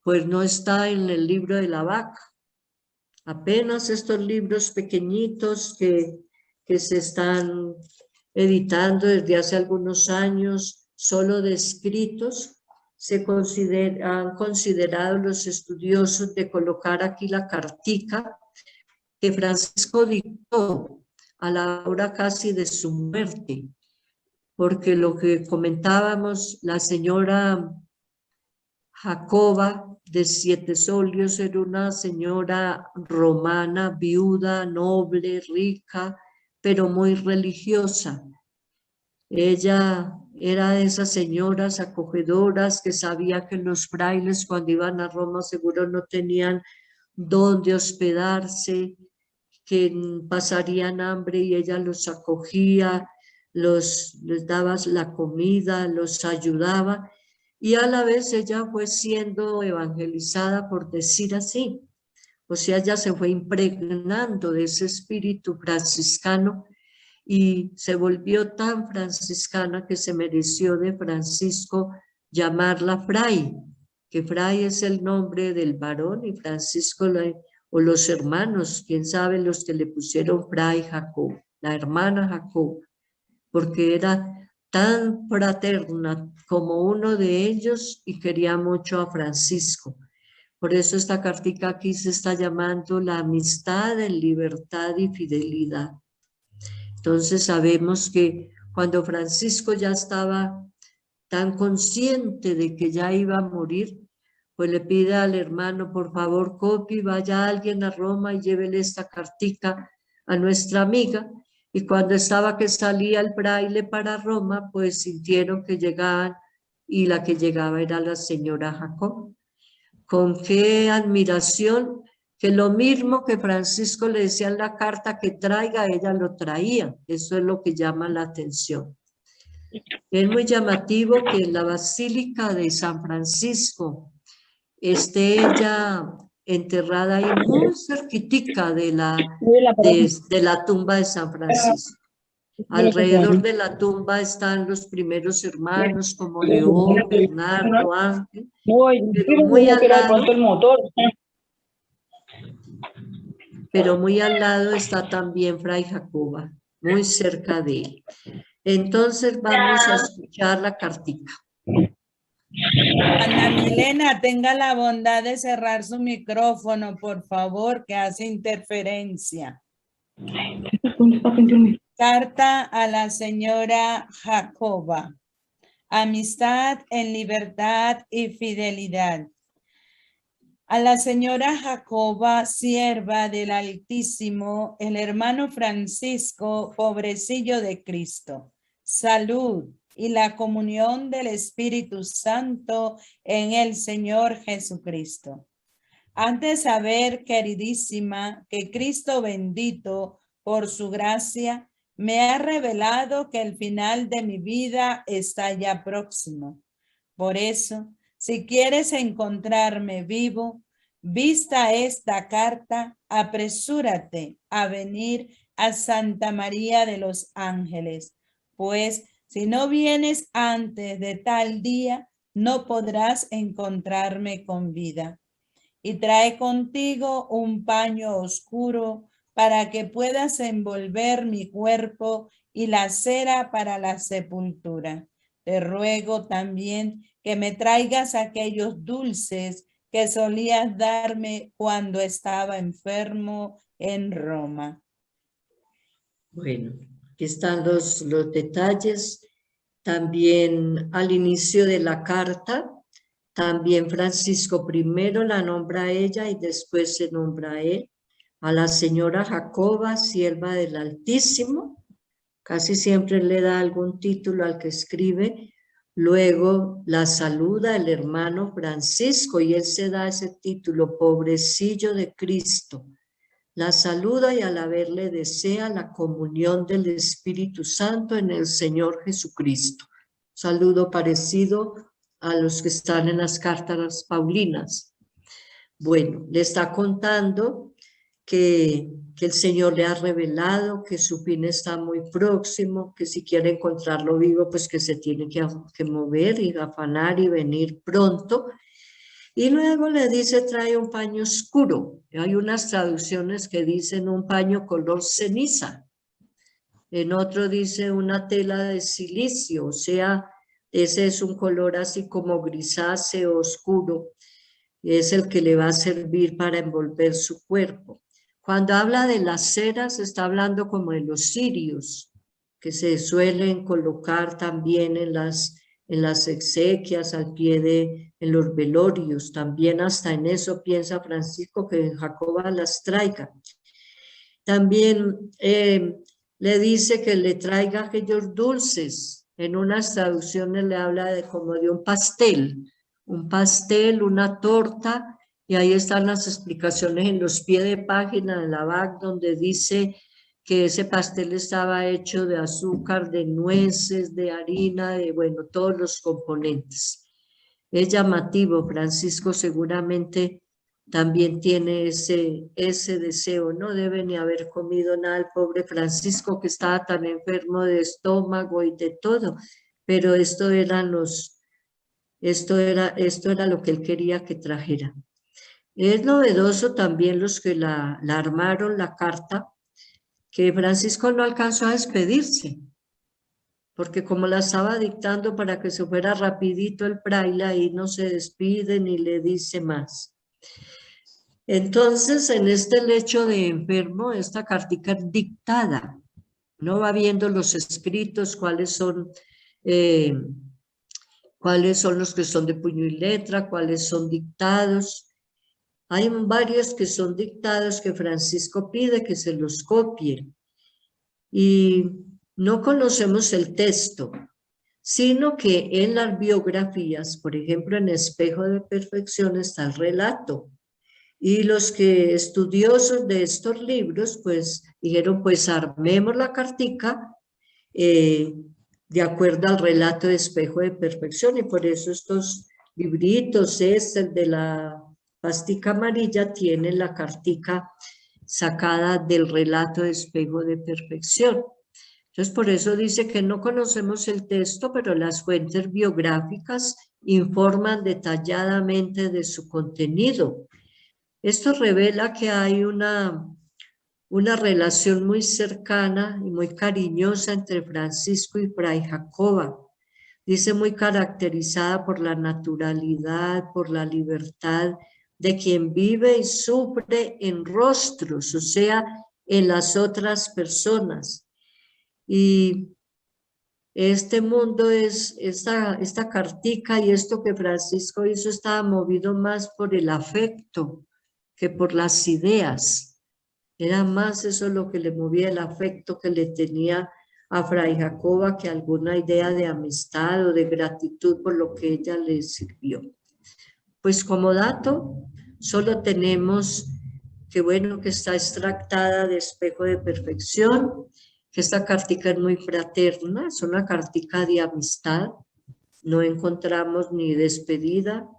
pues no está en el libro de la vaca. Apenas estos libros pequeñitos que se están editando desde hace algunos años, solo de escritos, han considerado los estudiosos de colocar aquí la cartica que Francisco dictó a la hora casi de su muerte, porque lo que comentábamos, la señora Jacoba de Siete Solios era una señora romana, viuda, noble, rica, pero muy religiosa. Ella era de esas señoras acogedoras que sabía que los frailes cuando iban a Roma seguro no tenían dónde hospedarse, que pasarían hambre y ella los acogía, les daba la comida, los ayudaba y a la vez ella fue siendo evangelizada, por decir así. O sea, ella se fue impregnando de ese espíritu franciscano y se volvió tan franciscana que se mereció de Francisco llamarla Fray, que Fray es el nombre del varón y Francisco o los hermanos, quién sabe los que le pusieron Fray Jacob, la hermana Jacob, porque era tan fraterna como uno de ellos y quería mucho a Francisco. Por eso esta cartica aquí se está llamando la amistad en libertad y fidelidad. Entonces sabemos que cuando Francisco ya estaba tan consciente de que ya iba a morir, pues le pide al hermano, por favor, copie, vaya alguien a Roma y llévele esta cartica a nuestra amiga. Y cuando estaba que salía el fraile para Roma, pues sintieron que llegaban y la que llegaba era la señora Jacob. Con qué admiración, que lo mismo que Francisco le decía en la carta que traiga, ella lo traía. Eso es lo que llama la atención. Es muy llamativo que en la Basílica de San Francisco esté ella enterrada ahí muy cerquitica de la tumba de San Francisco. Alrededor de la tumba están los primeros hermanos como León, Bernardo, Ángel, pero muy al lado está también Fray Jacoba, muy cerca de él. Entonces vamos a escuchar la cartica. Ana Milena, tenga la bondad de cerrar su micrófono, por favor, que hace interferencia. Carta a la señora Jacoba. Amistad en libertad y fidelidad. A la señora Jacoba, sierva del Altísimo, el hermano Francisco, pobrecillo de Cristo. Salud y la comunión del Espíritu Santo en el Señor Jesucristo. Han de saber, queridísima, que Cristo bendito, por su gracia, me ha revelado que el final de mi vida está ya próximo. Por eso, si quieres encontrarme vivo, vista esta carta, apresúrate a venir a Santa María de los Ángeles, pues Si no vienes antes de tal día, no podrás encontrarme con vida. Y trae contigo un paño oscuro para que puedas envolver mi cuerpo y la cera para la sepultura. Te ruego también que me traigas aquellos dulces que solías darme cuando estaba enfermo en Roma. Bueno, aquí están los detalles. También al inicio de la carta, también Francisco primero la nombra a ella y después se nombra a él. A la señora Jacoba, sierva del Altísimo, casi siempre le da algún título al que escribe. Luego la saluda el hermano Francisco y él se da ese título, pobrecillo de Cristo. La saluda y al haberle desea la comunión del Espíritu Santo en el Señor Jesucristo. Saludo parecido a los que están en las cartas paulinas. Bueno, le está contando que el Señor le ha revelado que su fin está muy próximo, que si quiere encontrarlo vivo, pues que se tiene que mover y afanar y venir pronto. Y luego le dice, trae un paño oscuro. Hay unas traducciones que dicen un paño color ceniza. En otro dice una tela de silicio, o sea, ese es un color así como grisáceo oscuro. Es el que le va a servir para envolver su cuerpo. Cuando habla de las ceras, está hablando como de los cirios, que se suelen colocar también en las exequias, al pie en los velorios. También hasta en eso piensa Francisco que Jacoba las traiga. También le dice que le traiga aquellos dulces. En unas traducciones le habla como de un pastel, una torta, y ahí están las explicaciones en los pies de página de la BAC, donde dice que ese pastel estaba hecho de azúcar, de nueces, de harina, de, bueno, todos los componentes. Es llamativo, Francisco seguramente también tiene ese deseo, no debe ni haber comido nada el pobre Francisco que estaba tan enfermo de estómago y de todo, pero esto era lo que él quería que trajera. Es novedoso también los que la armaron la carta, que Francisco no alcanzó a despedirse, porque como la estaba dictando para que se fuera rapidito el fraile, ahí no se despide ni le dice más. Entonces, en este lecho de enfermo, esta cartica es dictada, no va viendo los escritos, cuáles son los que son de puño y letra, cuáles son dictados. Hay varios que son dictados que Francisco pide que se los copie. Y no conocemos el texto, sino que en las biografías, por ejemplo, en Espejo de Perfección está el relato. Y los que estudiosos de estos libros, pues dijeron, pues armemos la cartica de acuerdo al relato de Espejo de Perfección. Y por eso estos libritos, el de la pastica amarilla, tienen la cartica sacada del relato de Espejo de Perfección. Entonces, por eso dice que no conocemos el texto, pero las fuentes biográficas informan detalladamente de su contenido. Esto revela que hay una relación muy cercana y muy cariñosa entre Francisco y Fray Jacoba. Dice muy caracterizada por la naturalidad, por la libertad de quien vive y sufre en rostros, o sea, en las otras personas. Y este mundo esta cartica y esto que Francisco hizo estaba movido más por el afecto que por las ideas. Era más eso lo que le movía, el afecto que le tenía a Fray Jacoba que alguna idea de amistad o de gratitud por lo que ella le sirvió. Pues como dato, solo tenemos que bueno, que está extractada de Espejo de Perfección, que esta cartica es muy fraterna, es una cartica de amistad, no encontramos ni despedida,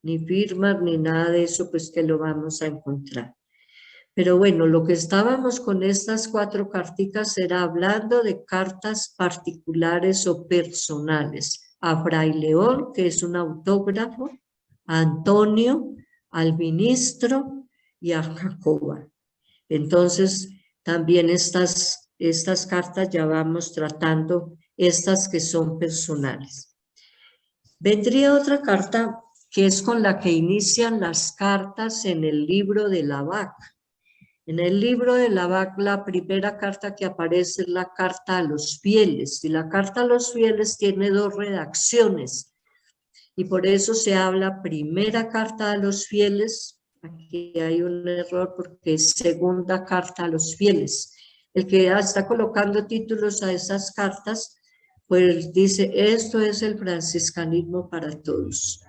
ni firmas, ni nada de eso, pues que lo vamos a encontrar. Pero bueno, lo que estábamos con estas 4 carticas era hablando de cartas particulares o personales. A Fray León, que es un autógrafo, a Antonio, al ministro y a Jacoba. Entonces, también estas cartas ya vamos tratando, estas que son personales. Vendría otra carta que es con la que inician las cartas en el libro de Habac. En el libro de Habac, la primera carta que aparece es la carta a los fieles, y la carta a los fieles tiene 2 redacciones, y por eso se habla primera carta a los fieles. Aquí hay un error porque es segunda carta a los fieles. El que está colocando títulos a esas cartas, pues dice, esto es el franciscanismo para todos.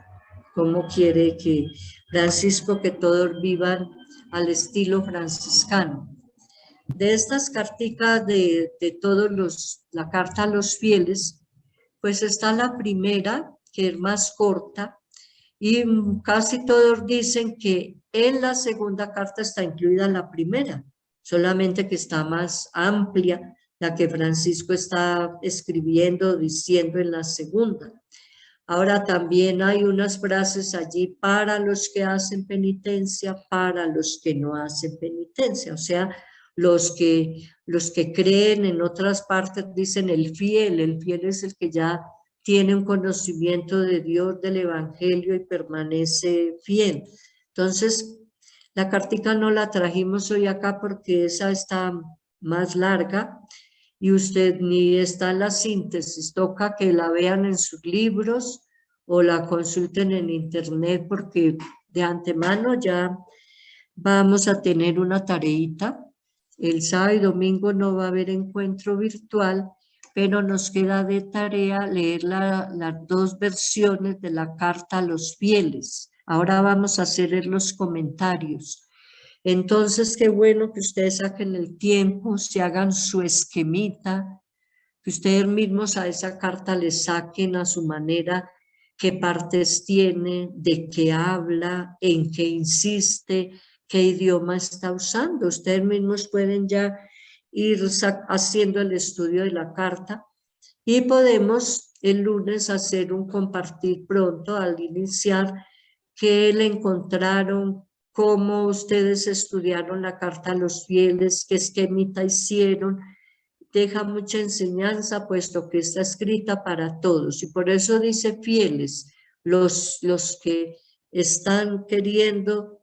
¿Cómo quiere que Francisco, que todos vivan al estilo franciscano? De estas carticas de todos la carta a los fieles, pues está la primera, que es más corta, y casi todos dicen que en la segunda carta está incluida la primera, solamente que está más amplia la que Francisco está escribiendo, diciendo en la segunda. Ahora también hay unas frases allí para los que hacen penitencia, para los que no hacen penitencia, o sea, los que creen. En otras partes dicen el fiel es el que ya tiene un conocimiento de Dios, del Evangelio y permanece fiel. Entonces, la cartica no la trajimos hoy acá porque esa está más larga y usted ni está en la síntesis, toca que la vean en sus libros o la consulten en internet, porque de antemano ya vamos a tener una tareita. El sábado y domingo no va a haber encuentro virtual, pero nos queda de tarea leer las 2 versiones de la carta a los fieles. Ahora vamos a hacer los comentarios. Entonces, qué bueno que ustedes saquen el tiempo, se hagan su esquemita, que ustedes mismos a esa carta le saquen a su manera qué partes tiene, de qué habla, en qué insiste, qué idioma está usando. Ustedes mismos pueden ya ir haciendo el estudio de la carta y podemos el lunes hacer un compartir pronto al iniciar qué le encontraron, cómo ustedes estudiaron la carta a los fieles, qué esquemita hicieron. Deja mucha enseñanza, puesto que está escrita para todos, y por eso dice fieles, los que están queriendo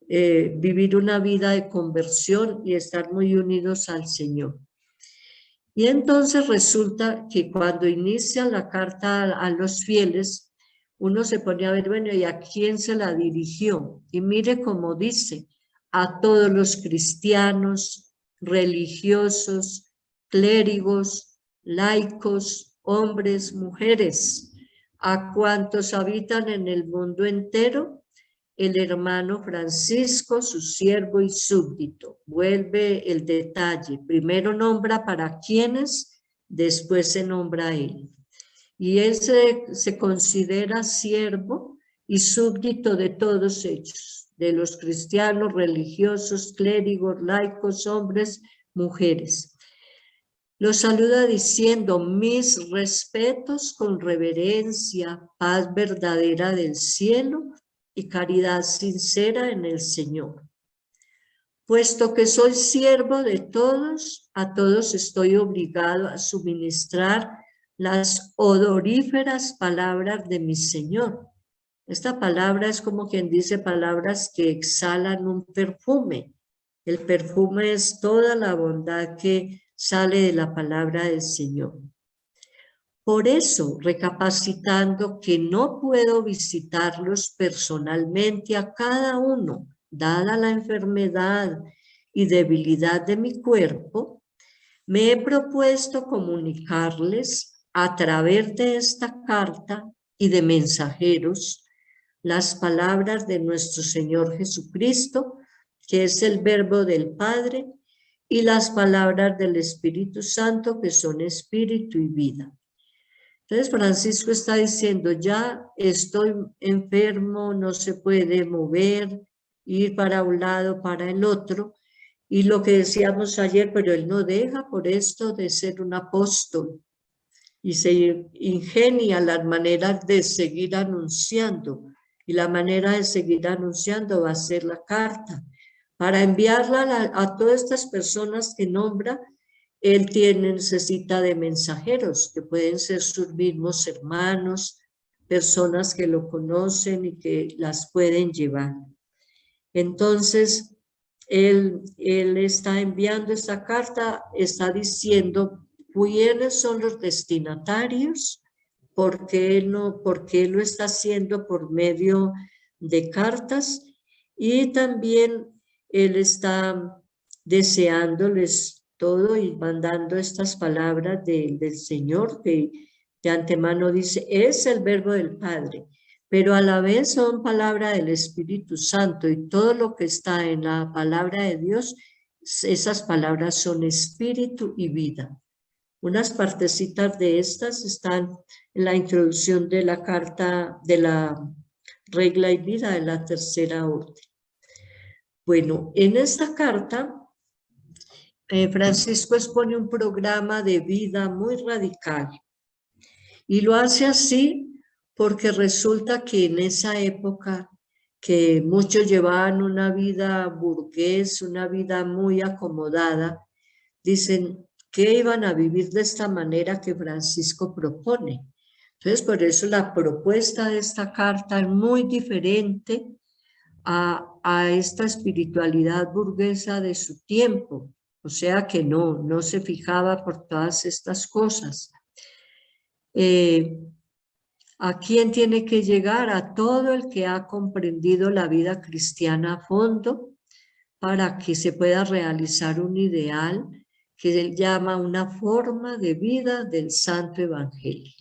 vivir una vida de conversión y estar muy unidos al Señor. Y entonces resulta que cuando inicia la carta a los fieles, uno se pone a ver, bueno, ¿y a quién se la dirigió? Y mire cómo dice, a todos los cristianos, religiosos, clérigos, laicos, hombres, mujeres, a cuantos habitan en el mundo entero, el hermano Francisco, su siervo y súbdito. Vuelve el detalle, primero nombra para quienes, después se nombra a él. Y él se considera siervo y súbdito de todos ellos, de los cristianos, religiosos, clérigos, laicos, hombres, mujeres. Los saluda diciendo, mis respetos con reverencia, paz verdadera del cielo y caridad sincera en el Señor. Puesto que soy siervo de todos, a todos estoy obligado a suministrar las odoríferas palabras de mi Señor. Esta palabra es como quien dice palabras que exhalan un perfume. El perfume es toda la bondad que sale de la palabra del Señor. Por eso, recapacitando que no puedo visitarlos personalmente a cada uno, dada la enfermedad y debilidad de mi cuerpo, me he propuesto comunicarles a través de esta carta y de mensajeros las palabras de nuestro Señor Jesucristo, que es el Verbo del Padre, y las palabras del Espíritu Santo, que son espíritu y vida. Entonces Francisco está diciendo, ya estoy enfermo, no se puede mover, ir para un lado, para el otro. Y lo que decíamos ayer, pero él no deja por esto de ser un apóstol y se ingenia las maneras de seguir anunciando. Y la manera de seguir anunciando va a ser la carta. Para enviarla a todas estas personas que nombra, él necesita de mensajeros, que pueden ser sus mismos hermanos, personas que lo conocen y que las pueden llevar. Entonces, él está enviando esta carta, está diciendo quiénes son los destinatarios, por qué lo está haciendo por medio de cartas, y también él está deseándoles todo y mandando estas palabras del Señor, que de antemano dice, es el verbo del Padre, pero a la vez son palabra del Espíritu Santo, y todo lo que está en la palabra de Dios, esas palabras son espíritu y vida. Unas partecitas de estas están en la introducción de la carta de la regla y vida de la tercera orden. Bueno, en esta carta, Francisco expone un programa de vida muy radical, y lo hace así porque resulta que en esa época que muchos llevaban una vida burgués, una vida muy acomodada, dicen que iban a vivir de esta manera que Francisco propone. Entonces, por eso la propuesta de esta carta es muy diferente a esta espiritualidad burguesa de su tiempo. O sea que no se fijaba por todas estas cosas. ¿A quién tiene que llegar? A todo el que ha comprendido la vida cristiana a fondo, para que se pueda realizar un ideal que él llama una forma de vida del Santo Evangelio.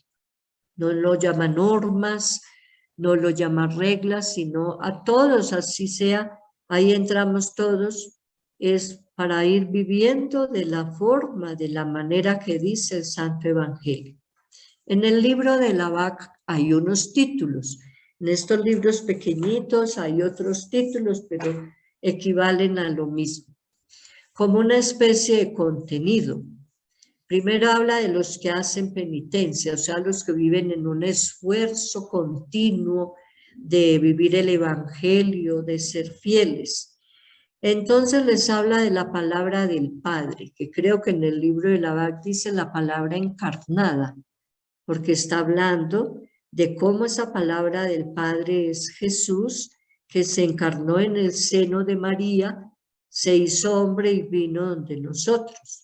No lo llama normas, no lo llama reglas, sino a todos, así sea, ahí entramos todos, es para ir viviendo de la forma, de la manera que dice el Santo Evangelio. En el libro de Lavac hay unos títulos. En estos libros pequeñitos hay otros títulos, pero equivalen a lo mismo, como una especie de contenido. Primero habla de los que hacen penitencia, o sea, los que viven en un esfuerzo continuo de vivir el Evangelio, de ser fieles. Entonces les habla de la palabra del Padre, que creo que en el libro de Lavac dice la palabra encarnada, porque está hablando de cómo esa palabra del Padre es Jesús, que se encarnó en el seno de María, se hizo hombre y vino donde nosotros.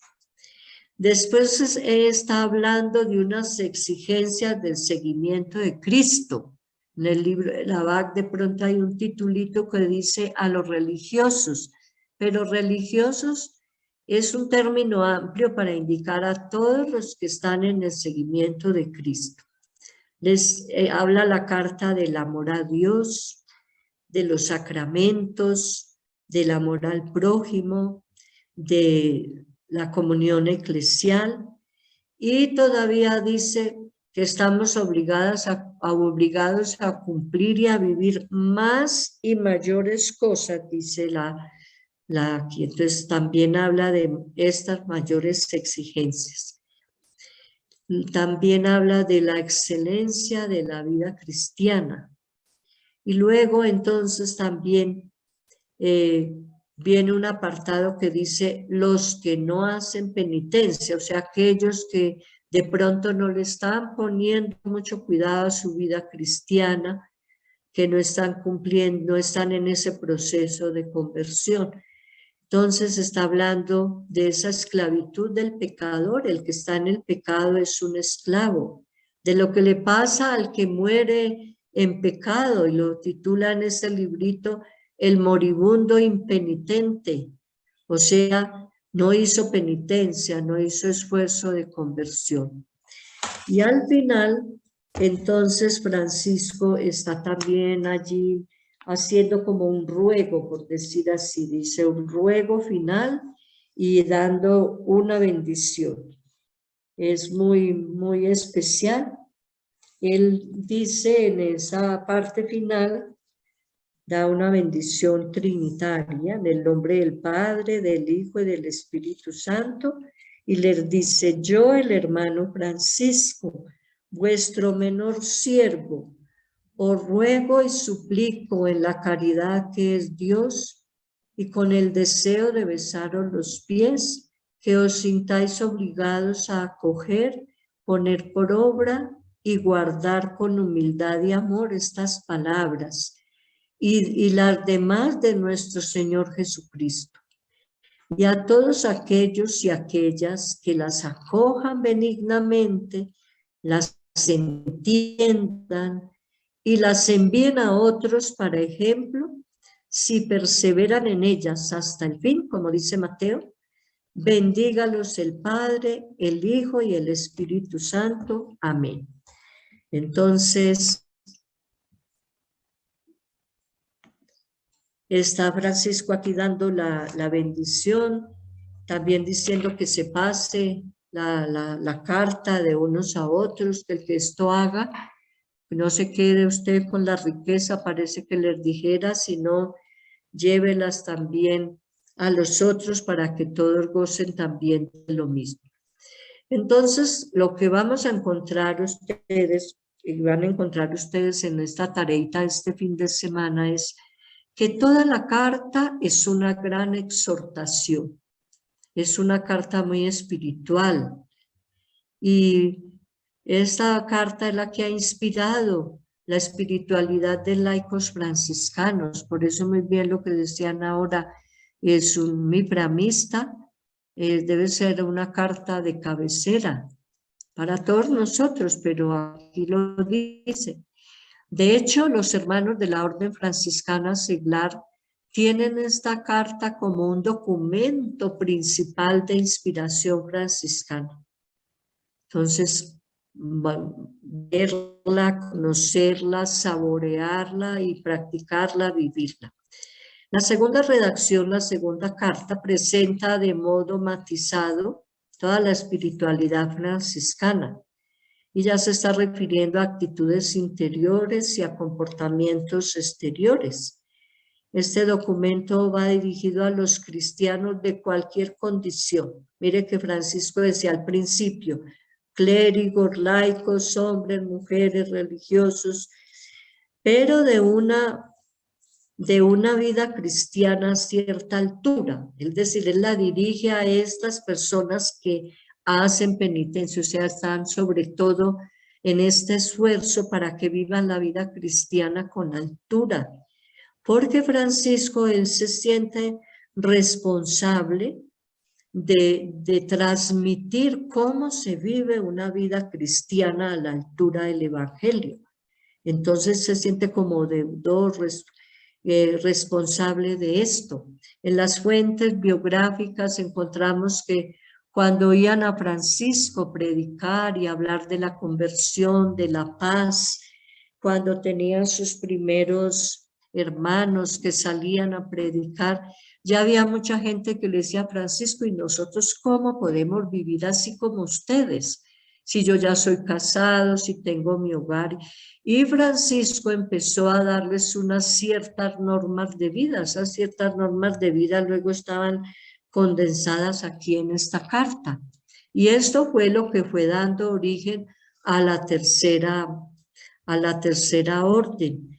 Después está hablando de unas exigencias del seguimiento de Cristo. En el libro de Lavac de pronto hay un titulito que dice a los religiosos, pero religiosos es un término amplio para indicar a todos los que están en el seguimiento de Cristo. Les habla la carta del amor a Dios, de los sacramentos, del amor al prójimo, de la comunión eclesial, y todavía dice que estamos obligados a cumplir y a vivir más y mayores cosas, dice aquí. Entonces también habla de estas mayores exigencias. También habla de la excelencia de la vida cristiana. Y luego entonces también viene un apartado que dice los que no hacen penitencia, o sea, aquellos que de pronto no le están poniendo mucho cuidado a su vida cristiana, que no están cumpliendo, no están en ese proceso de conversión. Entonces está hablando de esa esclavitud del pecador. El que está en el pecado es un esclavo, de lo que le pasa al que muere en pecado, y lo titula en ese librito El moribundo impenitente. O sea, no hizo penitencia, no hizo esfuerzo de conversión. Y al final, entonces Francisco está también allí haciendo como un ruego, por decir así, dice un ruego final y dando una bendición. Es muy especial. Él dice en esa parte final da una bendición trinitaria en el nombre del Padre, del Hijo y del Espíritu Santo, y les dice: yo, el hermano Francisco, vuestro menor siervo, os ruego y suplico en la caridad que es Dios y con el deseo de besaros los pies, que os sintáis obligados a acoger, poner por obra y guardar con humildad y amor estas palabras y las demás de nuestro Señor Jesucristo. Y a todos aquellos y aquellas que las acojan benignamente, las entiendan y las envíen a otros para ejemplo, si perseveran en ellas hasta el fin, como dice Mateo, bendígalos el Padre, el Hijo y el Espíritu Santo. Amén. Entonces, está Francisco aquí dando la bendición, también diciendo que se pase la carta de unos a otros, que el que esto haga, no se quede usted con la riqueza, parece que les dijera, sino llévelas también a los otros para que todos gocen también de lo mismo. Entonces, lo que vamos a encontrar ustedes, y van a encontrar ustedes en esta tareita este fin de semana, es que toda la carta es una gran exhortación, es una carta muy espiritual, y esta carta es la que ha inspirado la espiritualidad de laicos franciscanos. Por eso muy bien lo que decían ahora, es un mipramista, debe ser una carta de cabecera para todos nosotros, pero aquí lo dice. De hecho, los hermanos de la Orden Franciscana Seglar tienen esta carta como un documento principal de inspiración franciscana. Entonces, verla, conocerla, saborearla y practicarla, vivirla. La segunda redacción, la segunda carta, presenta de modo matizado toda la espiritualidad franciscana y ya se está refiriendo a actitudes interiores y a comportamientos exteriores. Este documento va dirigido a los cristianos de cualquier condición. Mire que Francisco decía al principio: clérigos, laicos, hombres, mujeres, religiosos, pero de una vida cristiana a cierta altura. Es decir, él la dirige a estas personas que hacen penitencia, o sea, están sobre todo en este esfuerzo para que vivan la vida cristiana con altura. Porque Francisco, él se siente responsable de transmitir cómo se vive una vida cristiana a la altura del Evangelio. Entonces se siente como deudor, responsable de esto. En las fuentes biográficas encontramos que cuando oían a Francisco predicar y hablar de la conversión, de la paz, cuando tenían sus primeros hermanos que salían a predicar, ya había mucha gente que le decía a Francisco: ¿y nosotros cómo podemos vivir así como ustedes? Si yo ya soy casado, si tengo mi hogar. Y Francisco empezó a darles unas ciertas normas de vida. Esas ciertas normas de vida luego estaban condensadas aquí en esta carta. Y esto fue lo que fue dando origen a la tercera orden,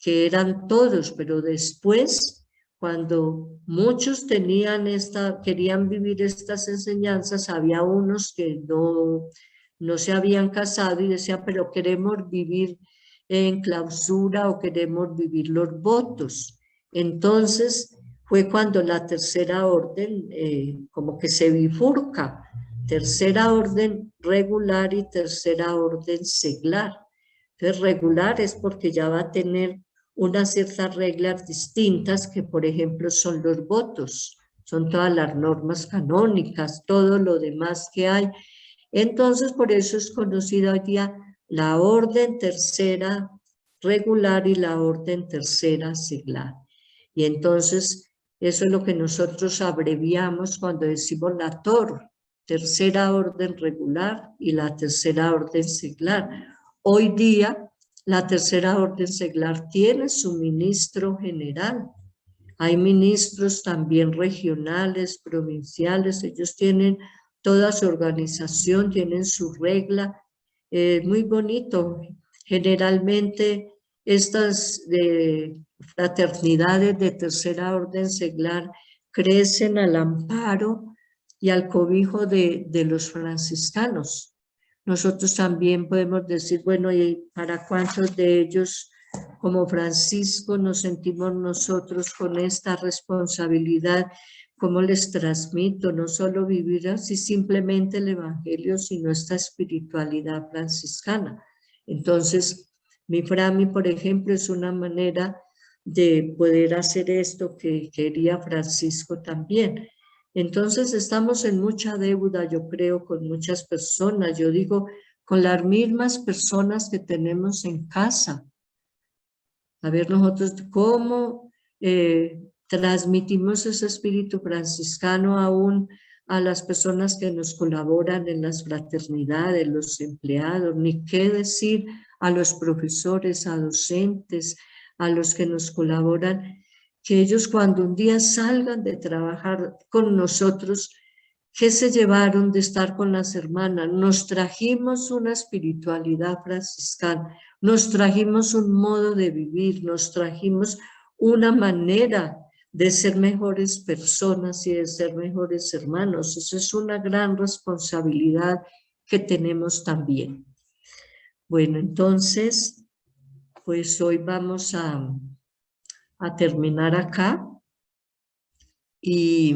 que eran todos, pero después, cuando muchos querían vivir estas enseñanzas, había unos que no se habían casado y decían: pero queremos vivir en clausura o queremos vivir los votos. Entonces fue cuando la tercera orden como que se bifurca: tercera orden regular y tercera orden seglar. Entonces regular es porque ya va a tener unas ciertas reglas distintas, que por ejemplo son los votos, son todas las normas canónicas, todo lo demás que hay. Entonces, por eso es conocida hoy día la orden tercera regular y la orden tercera seglar. Y entonces, eso es lo que nosotros abreviamos cuando decimos la TOR, tercera orden regular y la tercera orden seglar. Hoy día La tercera orden seglar tiene su ministro general. Hay ministros también regionales, provinciales, ellos tienen toda su organización, tienen su regla, muy bonito. Generalmente estas fraternidades de tercera orden seglar crecen al amparo y al cobijo de los franciscanos. Nosotros también podemos decir, bueno, ¿y para cuántos de ellos como Francisco nos sentimos nosotros con esta responsabilidad? ¿Cómo les transmito no solo vivir así simplemente el evangelio, sino esta espiritualidad franciscana? Entonces, mi Frami, por ejemplo, es una manera de poder hacer esto que quería Francisco también. Entonces, estamos en mucha deuda, yo creo, con muchas personas. Yo digo, con las mismas personas que tenemos en casa. A ver nosotros cómo transmitimos ese espíritu franciscano aún a las personas que nos colaboran en las fraternidades, los empleados, ni qué decir a los profesores, a docentes, a los que nos colaboran, que ellos cuando un día salgan de trabajar con nosotros, ¿qué se llevaron de estar con las hermanas? Nos trajimos una espiritualidad franciscana, nos trajimos un modo de vivir, nos trajimos una manera de ser mejores personas y de ser mejores hermanos. Eso es una gran responsabilidad que tenemos también. Bueno, entonces, pues hoy vamos a terminar acá y